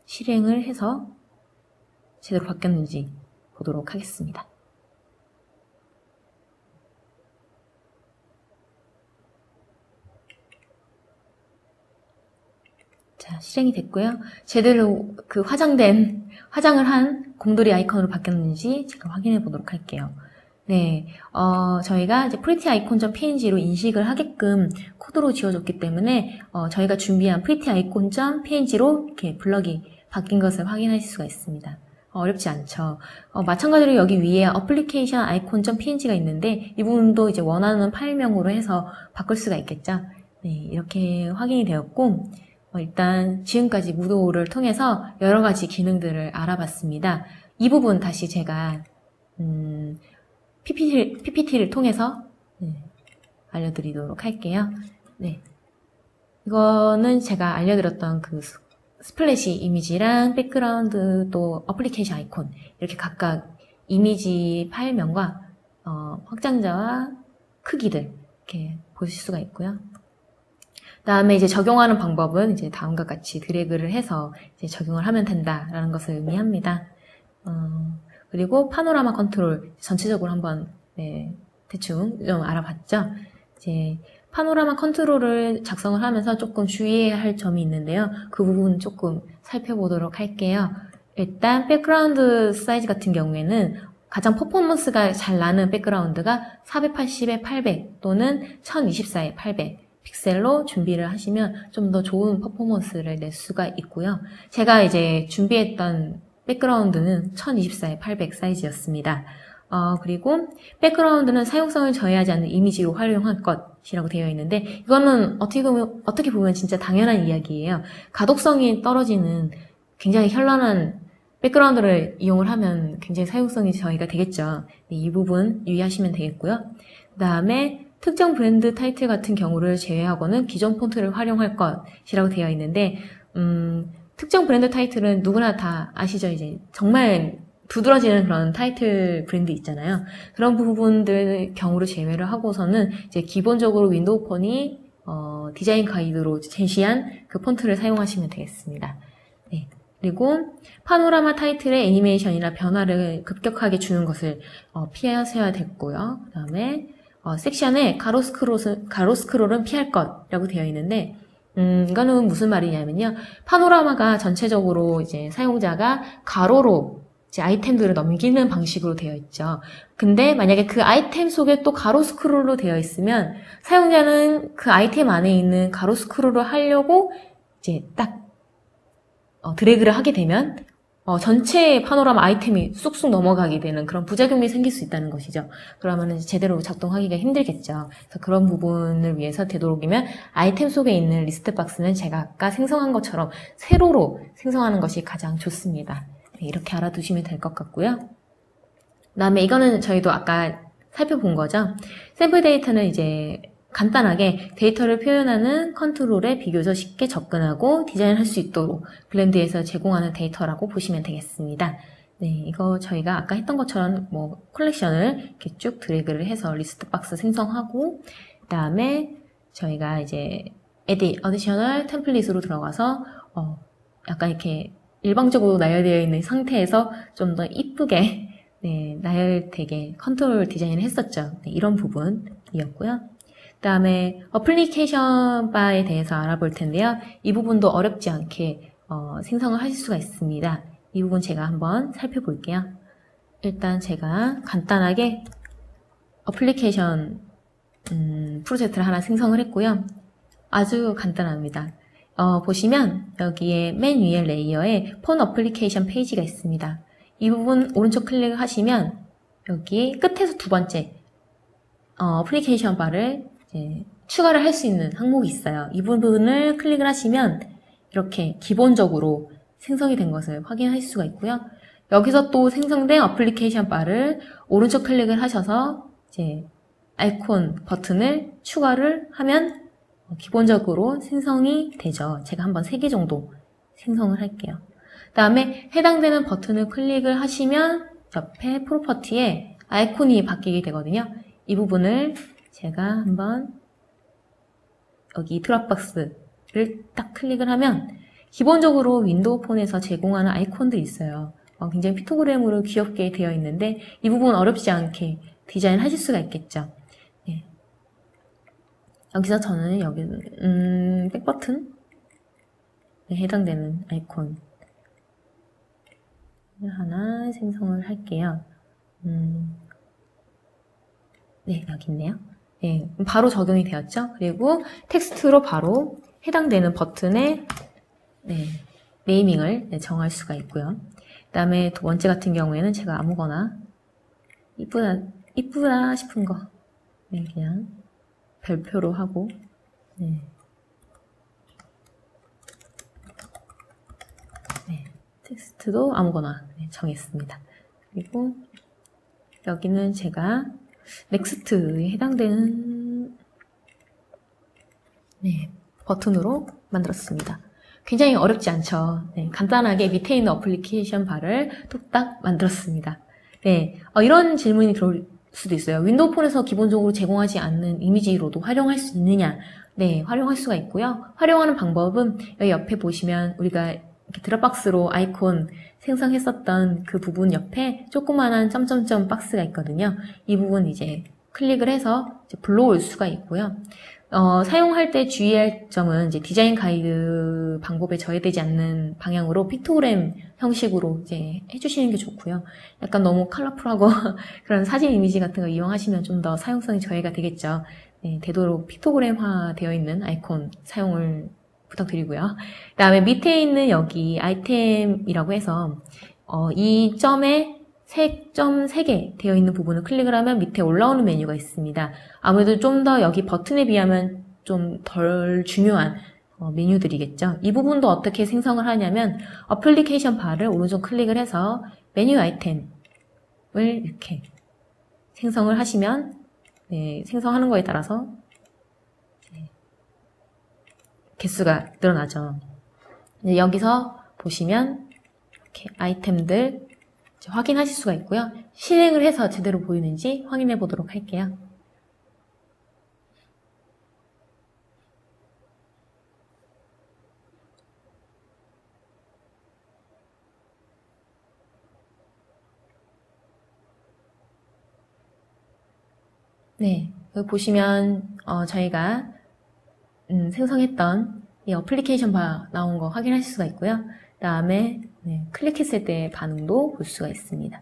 실행을 해서 제대로 바뀌었는지 보도록 하겠습니다. 자, 실행이 됐고요. 제대로 그 화장을 한 곰돌이 아이콘으로 바뀌었는지 제가 확인해 보도록 할게요. 네, 저희가 이제 pretty icon.png로 인식을 하게끔 코드로 지어줬기 때문에 저희가 준비한 pretty icon.png로 이렇게 블럭이 바뀐 것을 확인할 수가 있습니다. 어렵지 않죠. 마찬가지로 여기 위에 어플리케이션 아이콘.png가 있는데 이 부분도 이제 원하는 파일명으로 해서 바꿀 수가 있겠죠. 네, 이렇게 확인이 되었고 일단 지금까지 무도를 통해서 여러 가지 기능들을 알아봤습니다. 이 부분 다시 제가 PPT를 통해서 알려드리도록 할게요. 네, 이거는 제가 알려드렸던 그 스플래시 이미지랑 백그라운드 또 어플리케이션 아이콘 이렇게 각각 이미지 파일명과 확장자와 크기들 이렇게 보실 수가 있고요. 다음에 이제 적용하는 방법은 이제 다음과 같이 드래그를 해서 이제 적용을 하면 된다라는 것을 의미합니다. 그리고 파노라마 컨트롤 전체적으로 한번 대충 좀 알아봤죠. 이제 파노라마 컨트롤을 작성을 하면서 조금 주의해야 할 점이 있는데요. 그 부분 조금 살펴보도록 할게요. 일단 백그라운드 사이즈 같은 경우에는 가장 퍼포먼스가 잘 나는 백그라운드가 480에 800 또는 1024에 800 픽셀로 준비를 하시면 좀 더 좋은 퍼포먼스를 낼 수가 있고요. 제가 이제 준비했던 백그라운드는 1024에 800 사이즈였습니다. 그리고 백그라운드는 사용성을 저해하지 않는 이미지로 활용할 것이라고 되어 있는데 이거는 어떻게 보면 진짜 당연한 이야기예요. 가독성이 떨어지는 굉장히 현란한 백그라운드를 이용을 하면 굉장히 사용성이 저해가 되겠죠. 이 부분 유의하시면 되겠고요. 그 다음에 특정 브랜드 타이틀 같은 경우를 제외하고는 기존 폰트를 활용할 것이라고 되어 있는데 특정 브랜드 타이틀은 누구나 다 아시죠? 이제 정말 두드러지는 그런 타이틀 브랜드 있잖아요. 그런 부분들 경우를 제외를 하고서는 이제 기본적으로 윈도우 폰이 디자인 가이드로 제시한 그 폰트를 사용하시면 되겠습니다. 네. 그리고 파노라마 타이틀의 애니메이션이나 변화를 급격하게 주는 것을 피하셔야 됐고요. 그 다음에 섹션에 가로 스크롤은 피할 것이라고 되어 있는데 이거는 무슨 말이냐면요. 파노라마가 전체적으로 이제 사용자가 가로로 이제 아이템들을 넘기는 방식으로 되어 있죠. 근데 만약에 그 아이템 속에 또 가로 스크롤로 되어 있으면 사용자는 그 아이템 안에 있는 가로 스크롤을 하려고 이제 딱 드래그를 하게 되면 전체 파노라마 아이템이 쑥쑥 넘어가게 되는 그런 부작용이 생길 수 있다는 것이죠. 그러면 제대로 작동하기가 힘들겠죠. 그래서 그런 부분을 위해서 되도록이면 아이템 속에 있는 리스트 박스는 제가 아까 생성한 것처럼 세로로 생성하는 것이 가장 좋습니다. 네, 이렇게 알아두시면 될 것 같고요. 그 다음에 이거는 저희도 아까 살펴본 거죠. 샘플 데이터는 이제 간단하게 데이터를 표현하는 컨트롤에 비교적 쉽게 접근하고 디자인할 수 있도록 블렌드에서 제공하는 데이터라고 보시면 되겠습니다. 네, 이거 저희가 아까 했던 것처럼 컬렉션을 이렇게 쭉 드래그를 해서 리스트 박스 생성하고 그 다음에 저희가 이제 Additional Template으로 들어가서 약간 이렇게 일방적으로 나열되어 있는 상태에서 좀 더 이쁘게 나열되게 컨트롤 디자인을 했었죠. 네, 이런 부분이었고요. 그 다음에 어플리케이션 바에 대해서 알아볼 텐데요. 이 부분도 어렵지 않게 생성을 하실 수가 있습니다. 이 부분 제가 한번 살펴볼게요. 일단 제가 간단하게 어플리케이션 프로젝트를 하나 생성을 했고요. 아주 간단합니다. 보시면 여기에 맨 위에 레이어에 폰 어플리케이션 페이지가 있습니다. 이 부분 오른쪽 클릭을 하시면 여기 끝에서 두 번째 어플리케이션 바를 추가를 할 수 있는 항목이 있어요. 이 부분을 클릭을 하시면 이렇게 기본적으로 생성이 된 것을 확인할 수가 있고요. 여기서 또 생성된 어플리케이션 바를 오른쪽 클릭을 하셔서 이제 아이콘 버튼을 추가를 하면 기본적으로 생성이 되죠. 제가 한번 3개 정도 생성을 할게요. 그 다음에 해당되는 버튼을 클릭을 하시면 옆에 프로퍼티에 아이콘이 바뀌게 되거든요. 이 부분을 제가 한번 여기 드롭박스를 딱 클릭을 하면 기본적으로 윈도우 폰에서 제공하는 아이콘들이 있어요. 굉장히 픽토그램으로 귀엽게 되어 있는데 이 부분 어렵지 않게 디자인 하실 수가 있겠죠. 네. 여기서 저는 여기는 백버튼에 해당되는 아이콘 하나 생성을 할게요. 네, 여기 있네요. 네, 바로 적용이 되었죠. 그리고 텍스트로 바로 해당되는 버튼에 네이밍을 정할 수가 있고요. 그 다음에 두 번째 같은 경우에는 제가 아무거나 이쁘다 싶은 거 네, 그냥 별표로 하고 네. 네, 텍스트도 아무거나 네, 정했습니다. 그리고 여기는 제가 넥스트에 해당되는 네, 버튼으로 만들었습니다. 굉장히 어렵지 않죠. 네, 간단하게 밑에 있는 어플리케이션 바를 뚝딱 만들었습니다. 네, 이런 질문이 들어올 수도 있어요. 윈도우 폰에서 기본적으로 제공하지 않는 이미지로도 활용할 수 있느냐? 네, 활용할 수가 있고요. 활용하는 방법은 여기 옆에 보시면 우리가 이렇게 드롭박스로 아이콘 생성했었던 그 부분 옆에 조그만한 점점점 박스가 있거든요. 이 부분 이제 클릭을 해서 이제 불러올 수가 있고요. 사용할 때 주의할 점은 이제 디자인 가이드 방법에 저해되지 않는 방향으로 픽토그램 형식으로 이제 해주시는 게 좋고요. 약간 너무 컬러풀하고 그런 사진 이미지 같은 거 이용하시면 좀 더 사용성이 저해가 되겠죠. 네, 되도록 픽토그램화 되어 있는 아이콘 사용을 부탁드리고요. 그 다음에 밑에 있는 여기 아이템이라고 해서 이 점에 점 3개 되어 있는 부분을 클릭을 하면 밑에 올라오는 메뉴가 있습니다. 아무래도 좀 더 여기 버튼에 비하면 좀 덜 중요한 메뉴들이겠죠. 이 부분도 어떻게 생성을 하냐면 어플리케이션 바를 오른쪽 클릭을 해서 메뉴 아이템을 이렇게 생성을 하시면 네, 생성하는 거에 따라서 개수가 늘어나죠. 여기서 보시면 이렇게 아이템들 확인하실 수가 있고요. 실행을 해서 제대로 보이는지 확인해 보도록 할게요. 네, 여기 보시면 저희가 생성했던 이 어플리케이션 바 나온 거 확인하실 수가 있고요. 그 다음에 네, 클릭했을 때 반응도 볼 수가 있습니다.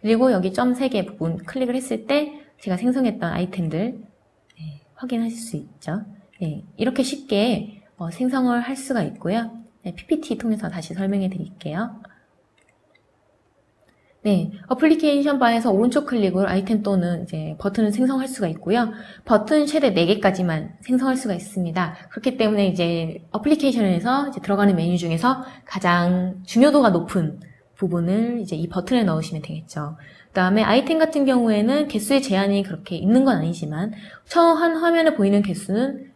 그리고 여기 점 3개 부분 클릭을 했을 때 제가 생성했던 아이템들 네, 확인하실 수 있죠. 네, 이렇게 쉽게 생성을 할 수가 있고요. 네, PPT 통해서 다시 설명해 드릴게요. 네, 어플리케이션 바에서 오른쪽 클릭으로 아이템 또는 이제 버튼을 생성할 수가 있고요. 버튼 최대 4개까지만 생성할 수가 있습니다. 그렇기 때문에 이제 어플리케이션에서 이제 들어가는 메뉴 중에서 가장 중요도가 높은 부분을 이제 이 버튼에 넣으시면 되겠죠. 그 다음에 아이템 같은 경우에는 개수의 제한이 그렇게 있는 건 아니지만 한 화면에 보이는 개수는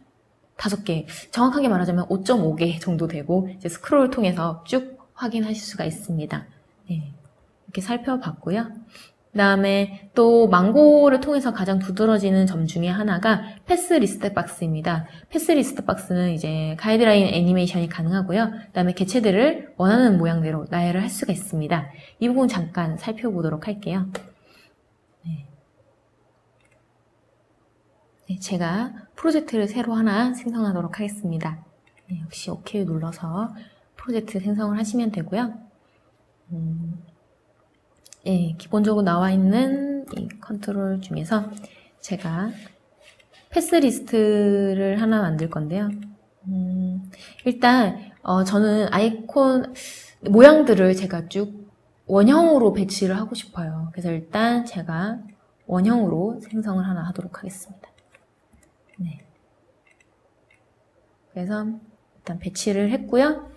5개, 정확하게 말하자면 5.5개 정도 되고 이제 스크롤을 통해서 쭉 확인하실 수가 있습니다. 네. 이렇게 살펴봤고요. 그 다음에 또 망고를 통해서 가장 두드러지는 점 중에 하나가 패스 리스트 박스입니다. 패스 리스트 박스는 이제 가이드라인 애니메이션이 가능하고요. 그 다음에 개체들을 원하는 모양대로 나열을 할 수가 있습니다. 이 부분 잠깐 살펴보도록 할게요. 네. 네, 제가 프로젝트를 새로 하나 생성하도록 하겠습니다. 네, 역시 OK 눌러서 프로젝트 생성을 하시면 되고요. 예, 기본적으로 나와 있는 이 컨트롤 중에서 제가 패스 리스트를 하나 만들 건데요. 일단 저는 아이콘 모양들을 제가 쭉 원형으로 배치를 하고 싶어요. 그래서 일단 제가 원형으로 생성을 하나 하도록 하겠습니다. 네. 그래서 일단 배치를 했고요.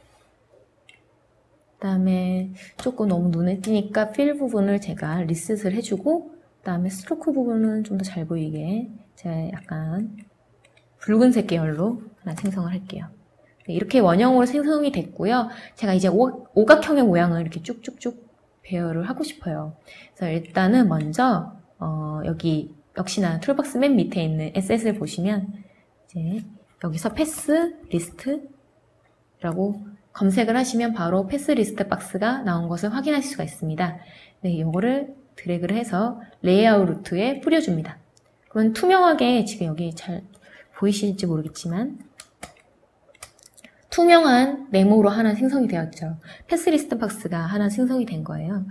그 다음에 조금 너무 눈에 띄니까 필 부분을 제가 리셋을 해주고 그 다음에 스트로크 부분은 좀 더 잘 보이게 제가 약간 붉은색 계열로 하나 생성을 할게요. 네, 이렇게 원형으로 생성이 됐고요. 제가 이제 오각형의 모양을 이렇게 쭉쭉쭉 배열을 하고 싶어요. 그래서 일단은 먼저 여기 역시나 툴박스 맨 밑에 있는 SS를 보시면 이제 여기서 패스 리스트라고 검색을 하시면 바로 패스 리스트 박스가 나온 것을 확인하실 수가 있습니다. 네, 이거를 드래그를 해서 레이아웃 루트에 뿌려줍니다. 그러면 투명하게 지금 여기 잘 보이실지 모르겠지만 투명한 네모로 하나 생성이 되었죠. 패스 리스트 박스가 하나 생성이 된 거예요.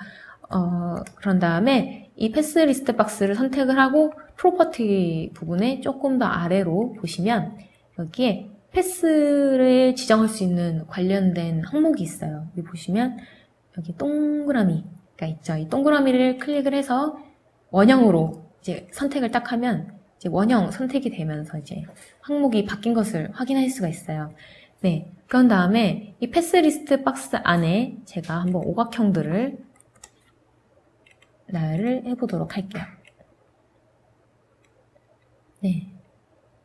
그런 다음에 이 패스 리스트 박스를 선택을 하고 프로퍼티 부분에 조금 더 아래로 보시면 여기에 패스를 지정할 수 있는 관련된 항목이 있어요. 여기 보시면 여기 동그라미가 있죠. 이 동그라미를 클릭을 해서 원형으로 이제 선택을 딱 하면 이제 원형 선택이 되면서 이제 항목이 바뀐 것을 확인할 수가 있어요. 네. 그런 다음에 이 패스리스트 박스 안에 제가 한번 오각형들을 나열을 해보도록 할게요. 네.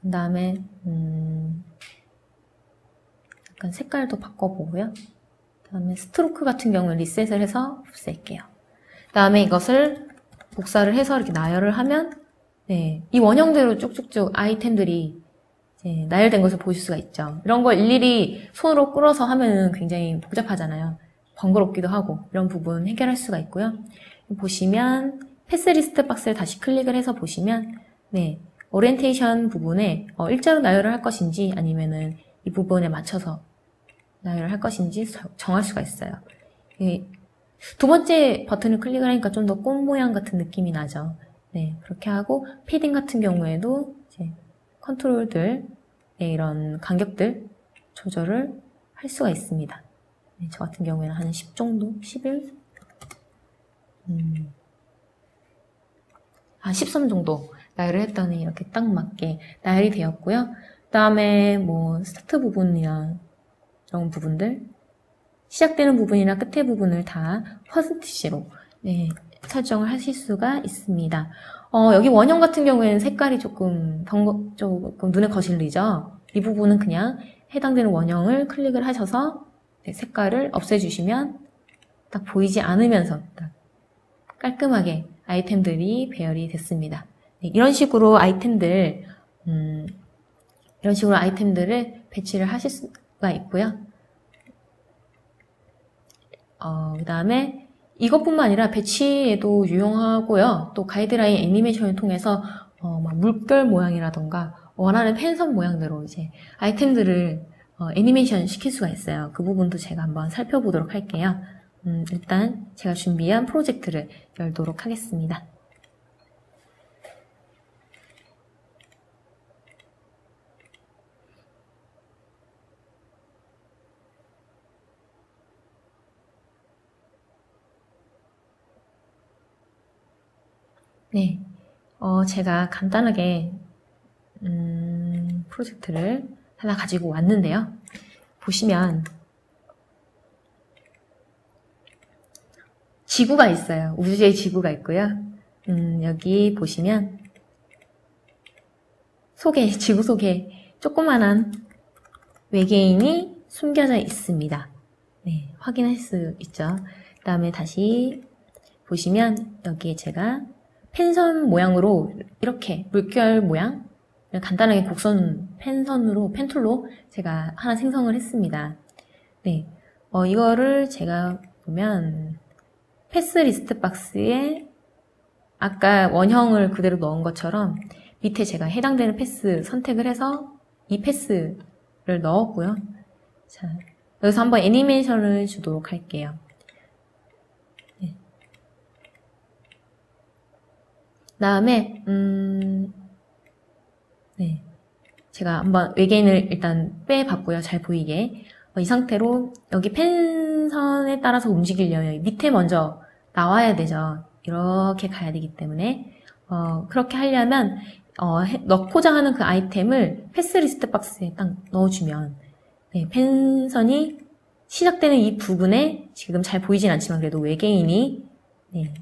그 다음에 약간 색깔도 바꿔보고요. 그 다음에 스트로크 같은 경우는 리셋을 해서 없앨게요. 그 다음에 이것을 복사를 해서 이렇게 나열을 하면 네, 이 원형대로 쭉쭉쭉 아이템들이 이제 나열된 것을 보실 수가 있죠. 이런 걸 일일이 손으로 끌어서 하면 굉장히 복잡하잖아요. 번거롭기도 하고 이런 부분 해결할 수가 있고요. 보시면 패스리스트 박스를 다시 클릭을 해서 보시면 네, 오리엔테이션 부분에 일자로 나열을 할 것인지 아니면은 이 부분에 맞춰서 나열을 할 것인지 정할 수가 있어요. 두 번째 버튼을 클릭을 하니까 좀 더 꽃 모양 같은 느낌이 나죠. 네, 그렇게 하고 패딩 같은 경우에도 이제 컨트롤들, 네, 이런 간격들 조절을 할 수가 있습니다. 네, 저 같은 경우에는 한 10 정도, 11, 13 정도 나열을 했더니 이렇게 딱 맞게 나열이 되었고요. 그 다음에 뭐 스타트 부분이나 이런 부분들, 시작되는 부분이나 끝의 부분을 다 퍼센티지로 네, 설정을 하실 수가 있습니다. 여기 원형 같은 경우에는 색깔이 조금 눈에 거슬리죠. 이 부분은 그냥 해당되는 원형을 클릭을 하셔서 네, 색깔을 없애주시면 딱 보이지 않으면서 딱 깔끔하게 아이템들이 배열이 됐습니다. 네, 이런 식으로 아이템들을 배치를 하실 수가 있고요. 그 다음에 이것뿐만 아니라 배치에도 유용하고요. 또 가이드라인 애니메이션을 통해서 막 물결 모양이라던가 원하는 펜선 모양대로 이제 아이템들을 애니메이션 시킬 수가 있어요. 그 부분도 제가 한번 살펴보도록 할게요. 일단 제가 준비한 프로젝트를 열도록 하겠습니다. 네, 제가 간단하게 프로젝트를 하나 가지고 왔는데요. 보시면 지구가 있어요. 우주에 지구가 있고요. 여기 보시면 지구 속에 조그만한 외계인이 숨겨져 있습니다. 네, 확인할 수 있죠. 그 다음에 다시 보시면 여기에 제가 펜선 모양으로 이렇게 물결 모양 간단하게 곡선 펜툴로 제가 하나 생성을 했습니다. 네, 이거를 제가 보면 패스리스트 박스에 아까 원형을 그대로 넣은 것처럼 밑에 제가 해당되는 패스 선택을 해서 이 패스를 넣었고요. 자, 여기서 한번 애니메이션을 주도록 할게요. 네. 다음에 네, 제가 한번 외계인을 일단 빼봤고요. 잘 보이게. 이 상태로 여기 펜선에 따라서 움직이려면 밑에 먼저 나와야 되죠. 이렇게 가야 되기 때문에 그렇게 하려면 넣고자 하는 그 아이템을 패스리스트 박스에 딱 넣어주면 네, 펜선이 시작되는 이 부분에 지금 잘 보이진 않지만 그래도 외계인이 네,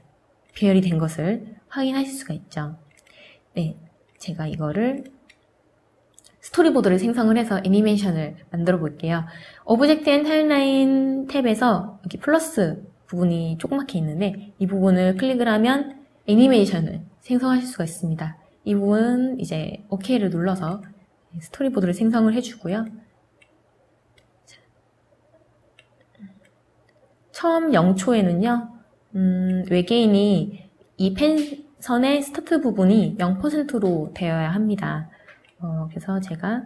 배열이 된 것을 확인하실 수가 있죠. 네, 제가 이거를 스토리보드를 생성을 해서 애니메이션을 만들어 볼게요. 오브젝트 앤 타임라인 탭에서 여기 플러스 부분이 조그맣게 있는데 이 부분을 클릭을 하면 애니메이션을 생성하실 수가 있습니다. 이 부분은 이제 OK를 눌러서 스토리보드를 생성을 해주고요. 처음 0초에는요, 외계인이 이 펜선의 스타트 부분이 0%로 되어야 합니다. 그래서 제가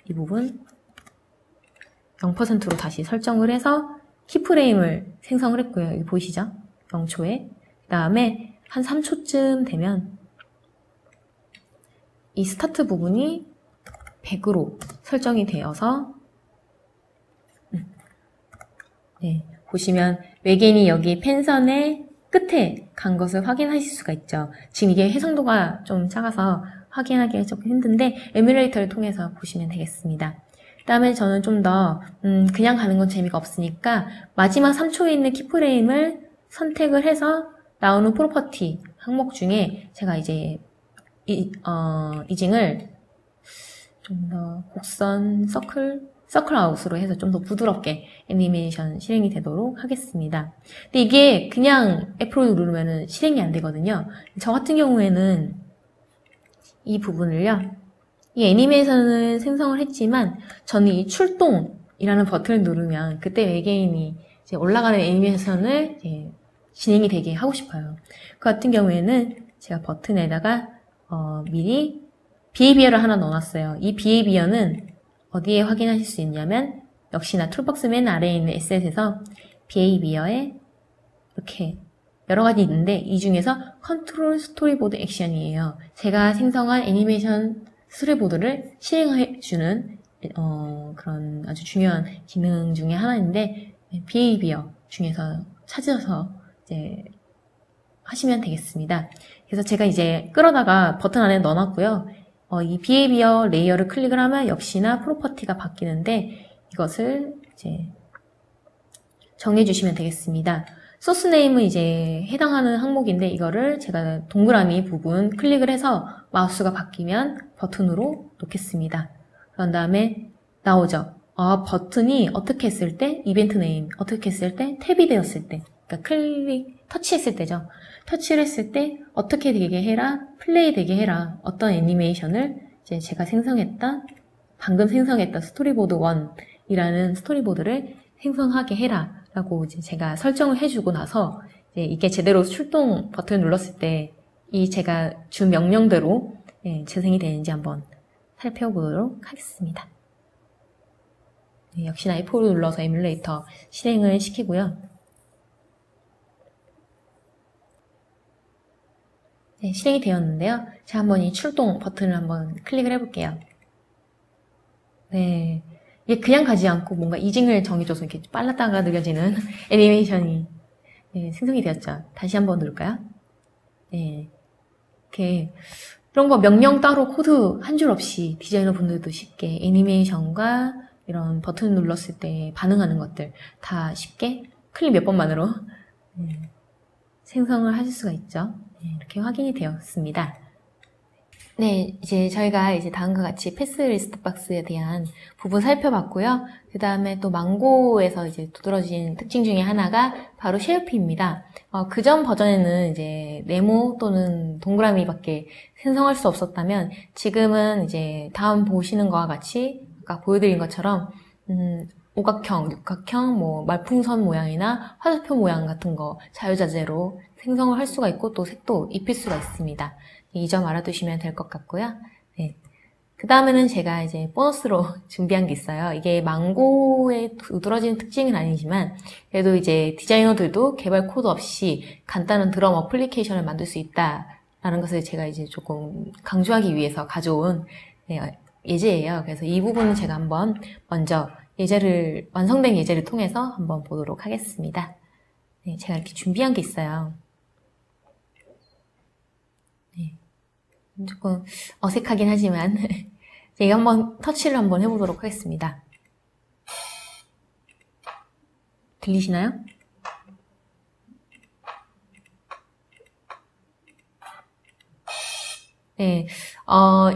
이 부분 0%로 다시 설정을 해서 키프레임을 생성을 했고요. 여기 보이시죠? 0초에. 그 다음에 한 3초쯤 되면 이 스타트 부분이 100으로 설정이 되어서 네, 보시면 외계인이 여기 펜선의 끝에 간 것을 확인하실 수가 있죠. 지금 이게 해상도가 좀 작아서 확인하기가 조금 힘든데 에뮬레이터를 통해서 보시면 되겠습니다. 그 다음에 저는 좀 더 그냥 가는 건 재미가 없으니까 마지막 3초에 있는 키프레임을 선택을 해서 나오는 프로퍼티 항목 중에 제가 이제 이징을 좀 더 곡선 서클 아웃으로 해서 좀 더 부드럽게 애니메이션 실행이 되도록 하겠습니다. 근데 이게 그냥 F로 누르면은 실행이 안 되거든요. 저 같은 경우에는 이 부분을요, 이 애니메이션을 생성을 했지만 저는 이 출동이라는 버튼을 누르면 그때 외계인이 이제 올라가는 애니메이션을 이제 진행이 되게 하고 싶어요. 그 같은 경우에는 제가 버튼에다가 미리 비헤이비어를 하나 넣어놨어요. 이 비헤이비어는 어디에 확인하실 수 있냐면 역시나 툴박스 맨 아래에 있는 에셋에서 비헤이비어에 이렇게 여러 가지 있는데 이 중에서 컨트롤 스토리보드 액션이에요. 제가 생성한 애니메이션 스토리보드를 실행해주는 그런 아주 중요한 기능 중에 하나인데 비헤이비어 중에서 찾아서 이제 하시면 되겠습니다. 그래서 제가 이제 끌어다가 버튼 안에 넣어놨고요. 이 비헤이비어 레이어를 클릭을 하면 역시나 프로퍼티가 바뀌는데 이것을 이제 정해 주시면 되겠습니다. 소스 네임은 이제 해당하는 항목인데 이거를 제가 동그라미 부분 클릭을 해서 마우스가 바뀌면 버튼으로 놓겠습니다. 그런 다음에 나오죠. 버튼이 어떻게 했을 때, 이벤트 네임 어떻게 했을 때, 탭이 되었을 때, 그러니까 터치했을 때죠. 터치를 했을 때 어떻게 되게 해라, 플레이 되게 해라. 어떤 애니메이션을 이제 제가 방금 생성했던 스토리보드 1이라는 스토리보드를 생성하게 해라. 라고 이제 제가 설정을 해주고 나서 이제 이게 제대로 출동 버튼을 눌렀을 때 이 제가 준 명령대로 재생이 되는지 한번 살펴보도록 하겠습니다. 역시나 F4를 눌러서 에뮬레이터 실행을 시키고요. 네, 실행이 되었는데요. 제가 한번 이 출동 버튼을 한번 클릭을 해볼게요. 네, 이게 그냥 가지 않고 뭔가 이징을 정해줘서 이렇게 빨랐다가 느려지는 애니메이션이 생성이 되었죠. 다시 한번 누를까요? 네, 이렇게 그런 거 명령 따로 코드 한 줄 없이 디자이너 분들도 쉽게 애니메이션과 이런 버튼 눌렀을 때 반응하는 것들 다 쉽게 클릭 몇 번만으로 생성을 하실 수가 있죠. 이렇게 확인이 되었습니다. 네, 이제 저희가 이제 다음과 같이 패스 리스트 박스에 대한 부분 살펴봤고요. 그 다음에 또 망고에서 이제 두드러진 특징 중에 하나가 바로 쉐이프입니다. 그전 버전에는 이제 네모 또는 동그라미밖에 생성할 수 없었다면 지금은 이제 다음 보시는 것과 같이 아까 보여드린 것처럼 오각형, 육각형, 뭐 말풍선 모양이나 화살표 모양 같은 거 자유자재로 생성을 할 수가 있고 또 색도 입힐 수가 있습니다. 이 점 알아두시면 될 것 같고요. 네. 그 다음에는 제가 이제 보너스로 준비한 게 있어요. 이게 망고의 두드러지는 특징은 아니지만 그래도 이제 디자이너들도 개발 코드 없이 간단한 드럼 어플리케이션을 만들 수 있다라는 것을 제가 이제 조금 강조하기 위해서 가져온 예제예요. 그래서 이 부분은 제가 한번 먼저 완성된 예제를 통해서 한번 보도록 하겠습니다. 네, 제가 이렇게 준비한 게 있어요. 네, 조금 어색하긴 하지만 제가 한번 터치를 한번 해보도록 하겠습니다. 들리시나요? 네,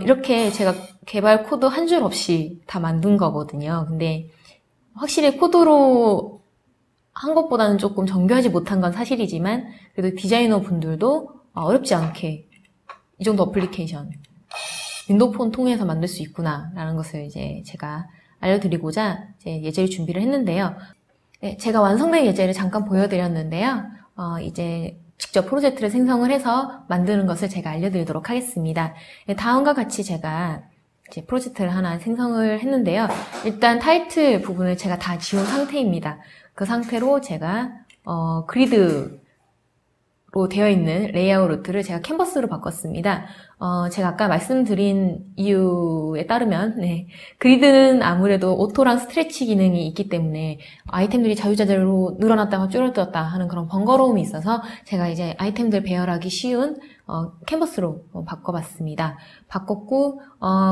이렇게 제가 개발 코드 한 줄 없이 다 만든 거거든요. 근데 확실히 코드로 한 것보다는 조금 정교하지 못한 건 사실이지만 그래도 디자이너 분들도 어렵지 않게 이 정도 어플리케이션 윈도우 폰 통해서 만들 수 있구나 라는 것을 이제 제가 알려드리고자 이제 예제를 준비를 했는데요. 네, 제가 완성된 예제를 잠깐 보여드렸는데요. 이제 직접 프로젝트를 생성을 해서 만드는 것을 제가 알려드리도록 하겠습니다. 네, 다음과 같이 제가 이제 프로젝트를 하나 생성을 했는데요. 일단 타이틀 부분을 제가 다 지운 상태입니다. 그 상태로 제가 그리드 되어 있는 레이아웃 루트를 제가 캔버스로 바꿨습니다. 제가 아까 말씀드린 이유에 따르면, 그리드는 아무래도 오토랑 스트레치 기능이 있기 때문에 아이템들이 자유자재로 늘어났다가 줄어들었다 하는 그런 번거로움이 있어서 제가 이제 아이템들 배열하기 쉬운, 캔버스로 바꿔봤습니다. 바꿨고,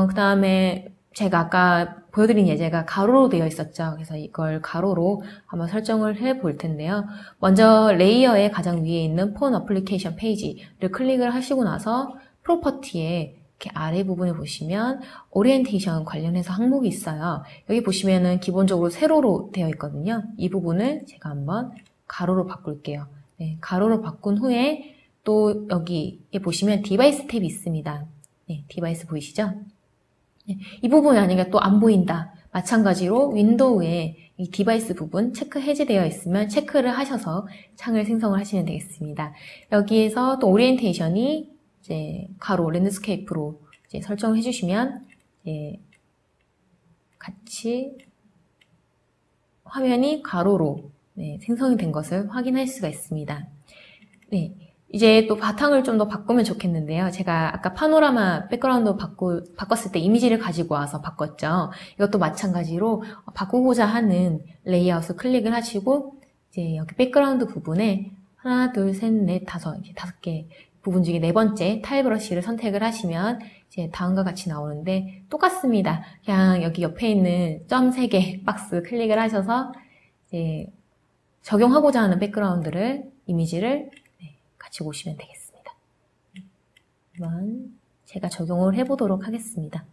그 다음에 제가 아까 보여드린 예제가 가로로 되어 있었죠. 그래서 이걸 가로로 한번 설정을 해 볼 텐데요. 먼저 레이어의 가장 위에 있는 폰 어플리케이션 페이지를 클릭을 하시고 나서 프로퍼티에 이렇게 아래 부분에 보시면 오리엔테이션 관련해서 항목이 있어요. 여기 보시면은 기본적으로 세로로 되어 있거든요. 이 부분을 제가 한번 가로로 바꿀게요. 가로로 바꾼 후에 또 여기에 보시면 디바이스 탭이 있습니다. 디바이스 보이시죠? 이 부분이 만약에 또 안 보인다. 마찬가지로 윈도우에 이 디바이스 부분 체크 해제되어 있으면 체크를 하셔서 창을 생성을 하시면 되겠습니다. 여기에서 또 오리엔테이션이 이제 가로 랜드스케이프로 이제 설정을 해주시면 이제 같이 화면이 가로로 생성이 된 것을 확인할 수가 있습니다. 이제 또 바탕을 좀 더 바꾸면 좋겠는데요. 제가 아까 파노라마 백그라운드 바꿨을 때 이미지를 가지고 와서 바꿨죠. 이것도 마찬가지로 바꾸고자 하는 레이아웃을 클릭을 하시고 이제 여기 백그라운드 부분에 하나, 둘, 셋, 넷, 다섯, 이렇게 5개 부분 중에 4번째 타일 브러쉬를 선택을 하시면 이제 다음과 같이 나오는데 똑같습니다. 그냥 여기 옆에 있는 점 3개 박스 클릭을 하셔서 이제 적용하고자 하는 백그라운드를 이미지를 가지고 오시면 되겠습니다. 한번 제가 적용을 해보도록 하겠습니다.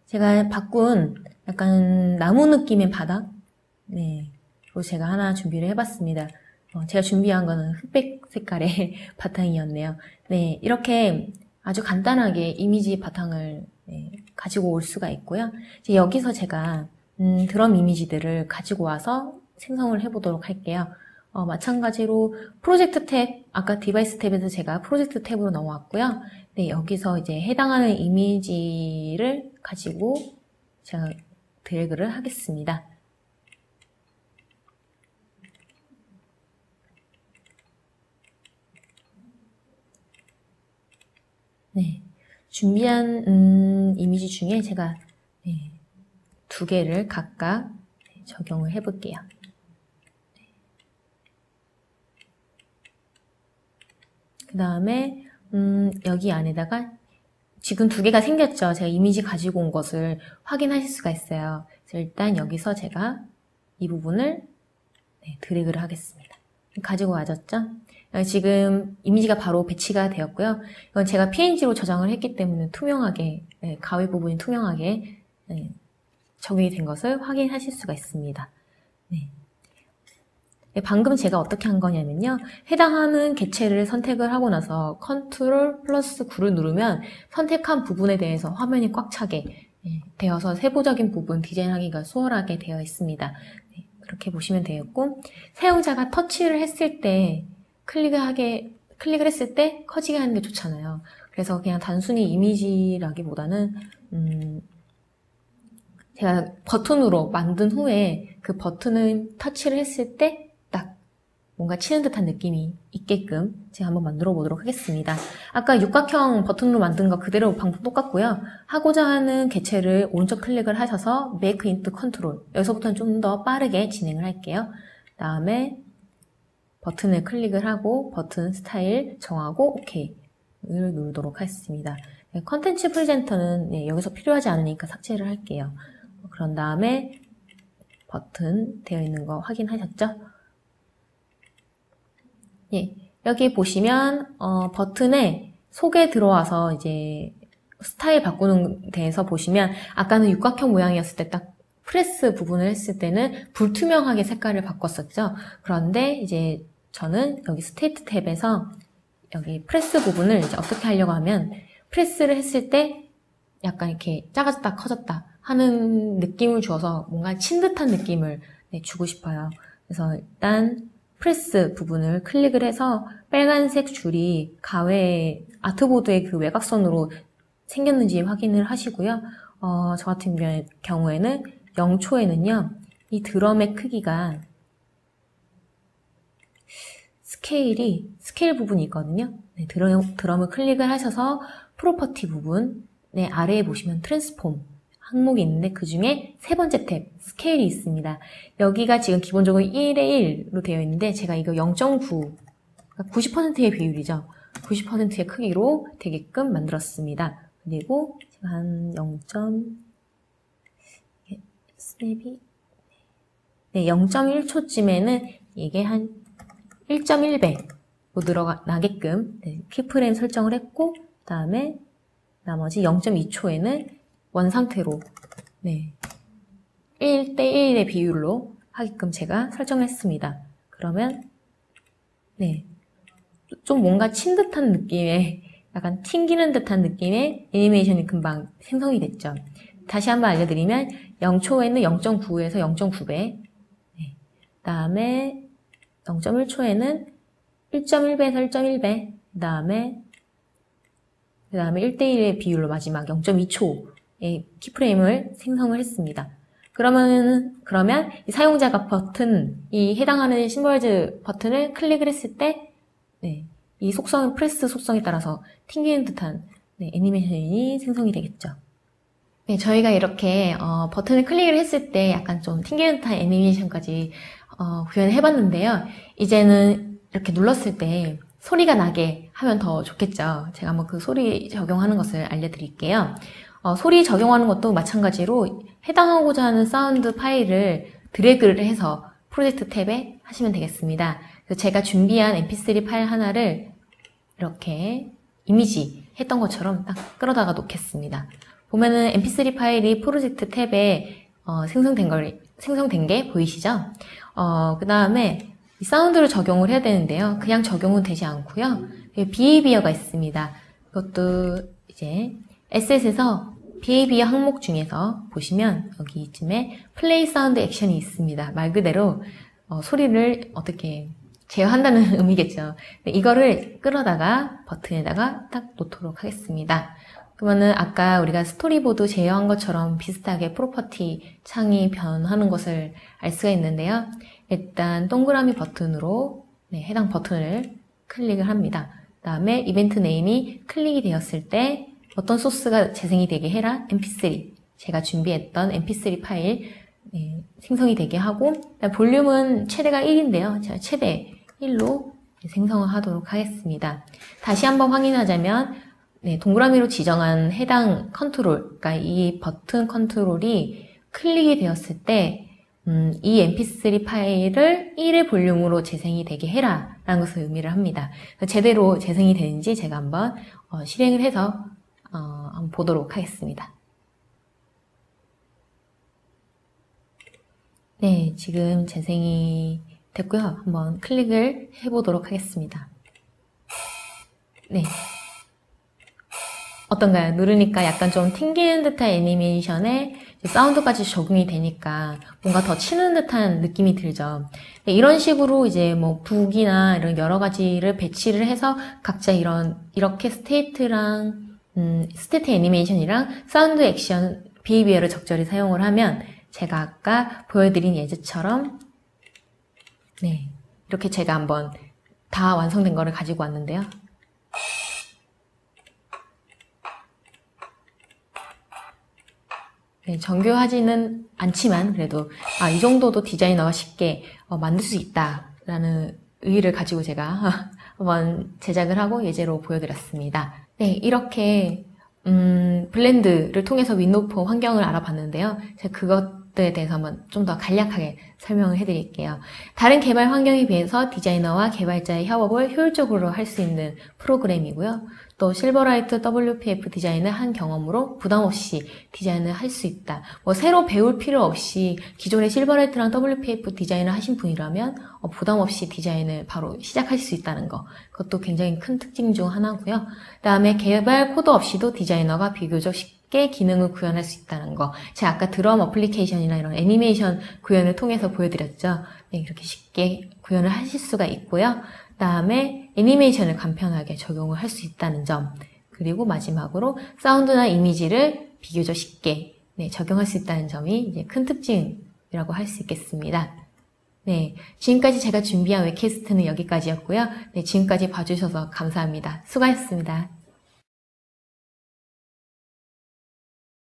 제가 바꾼 약간 나무 느낌의 바닥, 로 제가 하나 준비를 해봤습니다. 제가 준비한 거는 흑백 색깔의 바탕이었네요. 이렇게 아주 간단하게 이미지 바탕을 가지고 올 수가 있고요. 이제 여기서 제가 드럼 이미지들을 가지고 와서 생성을 해보도록 할게요. 마찬가지로 프로젝트 탭, 아까 디바이스 탭에서 제가 프로젝트 탭으로 넘어왔고요. 여기서 이제 해당하는 이미지를 가지고 제가 드래그를 하겠습니다. 준비한 이미지 중에 제가 2개를 각각 적용을 해볼게요. 그 다음에 여기 안에다가 지금 2개가 생겼죠. 제가 이미지 가지고 온 것을 확인하실 수가 있어요. 그래서 일단 여기서 제가 이 부분을 드래그를 하겠습니다. 가지고 와졌죠? 지금 이미지가 바로 배치가 되었고요. 이건 제가 PNG로 저장을 했기 때문에 투명하게, 가위 부분이 투명하게 적용이 된 것을 확인하실 수가 있습니다. 방금 제가 어떻게 한 거냐면요. 해당하는 객체를 선택을 하고 나서 컨트롤 플러스 9를 누르면 선택한 부분에 대해서 화면이 꽉 차게 되어서 세부적인 부분 디자인하기가 수월하게 되어 있습니다. 그렇게 보시면 되겠고, 사용자가 터치를 했을 때 클릭을 했을 때 커지게 하는 게 좋잖아요. 그래서 그냥 단순히 이미지라기보다는 제가 버튼으로 만든 후에 그 버튼을 터치를 했을 때 딱 뭔가 치는 듯한 느낌이 있게끔 제가 한번 만들어 보도록 하겠습니다. 아까 육각형 버튼으로 만든 거 그대로 방법 똑같고요. 하고자 하는 개체를 오른쪽 클릭을 하셔서 Make into Control, 여기서부터는 좀 더 빠르게 진행을 할게요. 그 다음에 버튼을 클릭을 하고 버튼 스타일 정하고 OK를 누르도록 하겠습니다. 컨텐츠 프레젠터는 여기서 필요하지 않으니까 삭제를 할게요. 그런 다음에 버튼 되어 있는 거 확인하셨죠? 여기 보시면 버튼에 속에 들어와서 이제 스타일 바꾸는 데에서 보시면 아까는 육각형 모양이었을 때 딱 프레스 부분을 했을 때는 불투명하게 색깔을 바꿨었죠. 그런데 이제 저는 여기 스테이트 탭에서 여기 프레스 부분을 이제 어떻게 하려고 하면 프레스를 했을 때 약간 이렇게 작아졌다 커졌다 하는 느낌을 주어서 뭔가 친 듯한 느낌을 주고 싶어요. 그래서 일단 프레스 부분을 클릭을 해서 빨간색 줄이 가외 아트보드의 그 외곽선으로 생겼는지 확인을 하시고요. 저 같은 경우에는 0초에는요 이 드럼의 크기가 스케일 부분이 있거든요. 네, 드럼을 클릭을 하셔서 프로퍼티 부분, 네, 아래에 보시면 트랜스폼 항목이 있는데 그 중에 세 번째 탭, 스케일이 있습니다. 여기가 지금 기본적으로 1에 1로 되어 있는데 제가 이거 0.9, 90%의 비율이죠. 90%의 크기로 되게끔 만들었습니다. 그리고 제가 한 0.1초쯤에는 이게 한 1.1배로 나게끔 키프레임 설정을 했고, 그 다음에 나머지 0.2초에는 원상태로 1대1의 비율로 하게끔 제가 설정했습니다. 그러면 좀 뭔가 친 듯한 느낌의, 약간 튕기는 듯한 느낌의 애니메이션이 금방 생성이 됐죠. 다시 한번 알려드리면 0초에는 0.9에서 0.9배, 그 다음에 0.1초에는 1.1배에서 1.1배, 그 다음에 1대1의 비율로 마지막 0.2초의 키프레임을 생성을 했습니다. 그러면 이 사용자가 이 해당하는 심볼즈 버튼을 클릭을 했을 때, 이 프레스 속성에 따라서 튕기는 듯한 애니메이션이 생성이 되겠죠. 네, 저희가 이렇게 버튼을 클릭을 했을 때 약간 좀 튕기는 듯한 애니메이션까지 구현을 해봤는데요. 이제는 이렇게 눌렀을 때 소리가 나게 하면 더 좋겠죠. 제가 한번 그 소리 적용하는 것을 알려드릴게요. 소리 적용하는 것도 마찬가지로 해당하고자 하는 사운드 파일을 드래그를 해서 프로젝트 탭에 하시면 되겠습니다. 그래서 제가 준비한 mp3 파일 하나를 이렇게 이미지 했던 것처럼 딱 끌어다가 놓겠습니다. 보면은 mp3 파일이 프로젝트 탭에 생성된 게 보이시죠? 그 다음에 이 사운드를 적용을 해야 되는데요. 그냥 적용은 되지 않고요. 비헤이비어가 있습니다. 이것도 이제 에셋에서 비헤이비어 항목 중에서 보시면 여기쯤에 플레이 사운드 액션이 있습니다. 말 그대로 소리를 어떻게 제어한다는 의미겠죠. 이거를 끌어다가 버튼에다가 딱 놓도록 하겠습니다. 그러면은 아까 우리가 스토리보드 제어한 것처럼 비슷하게 프로퍼티 창이 변하는 것을 알 수가 있는데요. 일단 동그라미 버튼으로 해당 버튼을 클릭을 합니다. 그 다음에 이벤트 네임이 클릭이 되었을 때 어떤 소스가 재생이 되게 해라 mp3 제가 준비했던 mp3 파일 생성이 되게 하고 볼륨은 최대가 1인데요. 제가 최대 1로 생성을 하도록 하겠습니다. 다시 한번 확인하자면 동그라미로 지정한 해당 컨트롤, 그러니까 이 버튼 컨트롤이 클릭이 되었을 때 이 mp3 파일을 1의 볼륨으로 재생이 되게 해라 라는 것을 의미를 합니다. 제대로 재생이 되는지 제가 한번 실행을 해서 한번 보도록 하겠습니다. 네, 지금 재생이 됐고요. 한번 클릭을 해보도록 하겠습니다. 네. 어떤가요? 누르니까 약간 좀 튕기는 듯한 애니메이션에 사운드까지 적용이 되니까 뭔가 더 치는 듯한 느낌이 들죠. 이런 식으로 이제 뭐 북이나 이런 여러 가지를 배치를 해서 각자 이렇게 스테이트 애니메이션이랑 사운드 액션 비헤이비어를 적절히 사용을 하면 제가 아까 보여드린 예제처럼 이렇게 제가 한번 다 완성된 거를 가지고 왔는데요. 정교하지는 않지만 그래도 이 정도도 디자이너가 쉽게 만들 수 있다라는 의의를 가지고 제가 한번 제작을 하고 예제로 보여드렸습니다. 네, 이렇게 블렌드를 통해서 윈도우 환경을 알아봤는데요. 제가 그것들에 대해서 한번 좀 더 간략하게 설명을 해드릴게요. 다른 개발 환경에 비해서 디자이너와 개발자의 협업을 효율적으로 할 수 있는 프로그램이고요. 또 실버라이트 WPF 디자인을 한 경험으로 부담 없이 디자인을 할 수 있다. 새로 배울 필요 없이 기존의 실버라이트랑 WPF 디자인을 하신 분이라면 부담 없이 디자인을 바로 시작할 수 있다는 거. 그것도 굉장히 큰 특징 중 하나고요. 그 다음에 개발 코드 없이도 디자이너가 비교적 쉽게 기능을 구현할 수 있다는 거. 제가 아까 드럼 어플리케이션이나 이런 애니메이션 구현을 통해서 보여드렸죠. 네, 이렇게 쉽게 구현을 하실 수가 있고요. 그 다음에 애니메이션을 간편하게 적용을 할 수 있다는 점, 그리고 마지막으로 사운드나 이미지를 비교적 쉽게 적용할 수 있다는 점이 이제 큰 특징을 이라고 할 수 있겠습니다. 네, 지금까지 제가 준비한 웹캐스트는 여기까지였고요. 네, 지금까지 봐주셔서 감사합니다. 수고하셨습니다.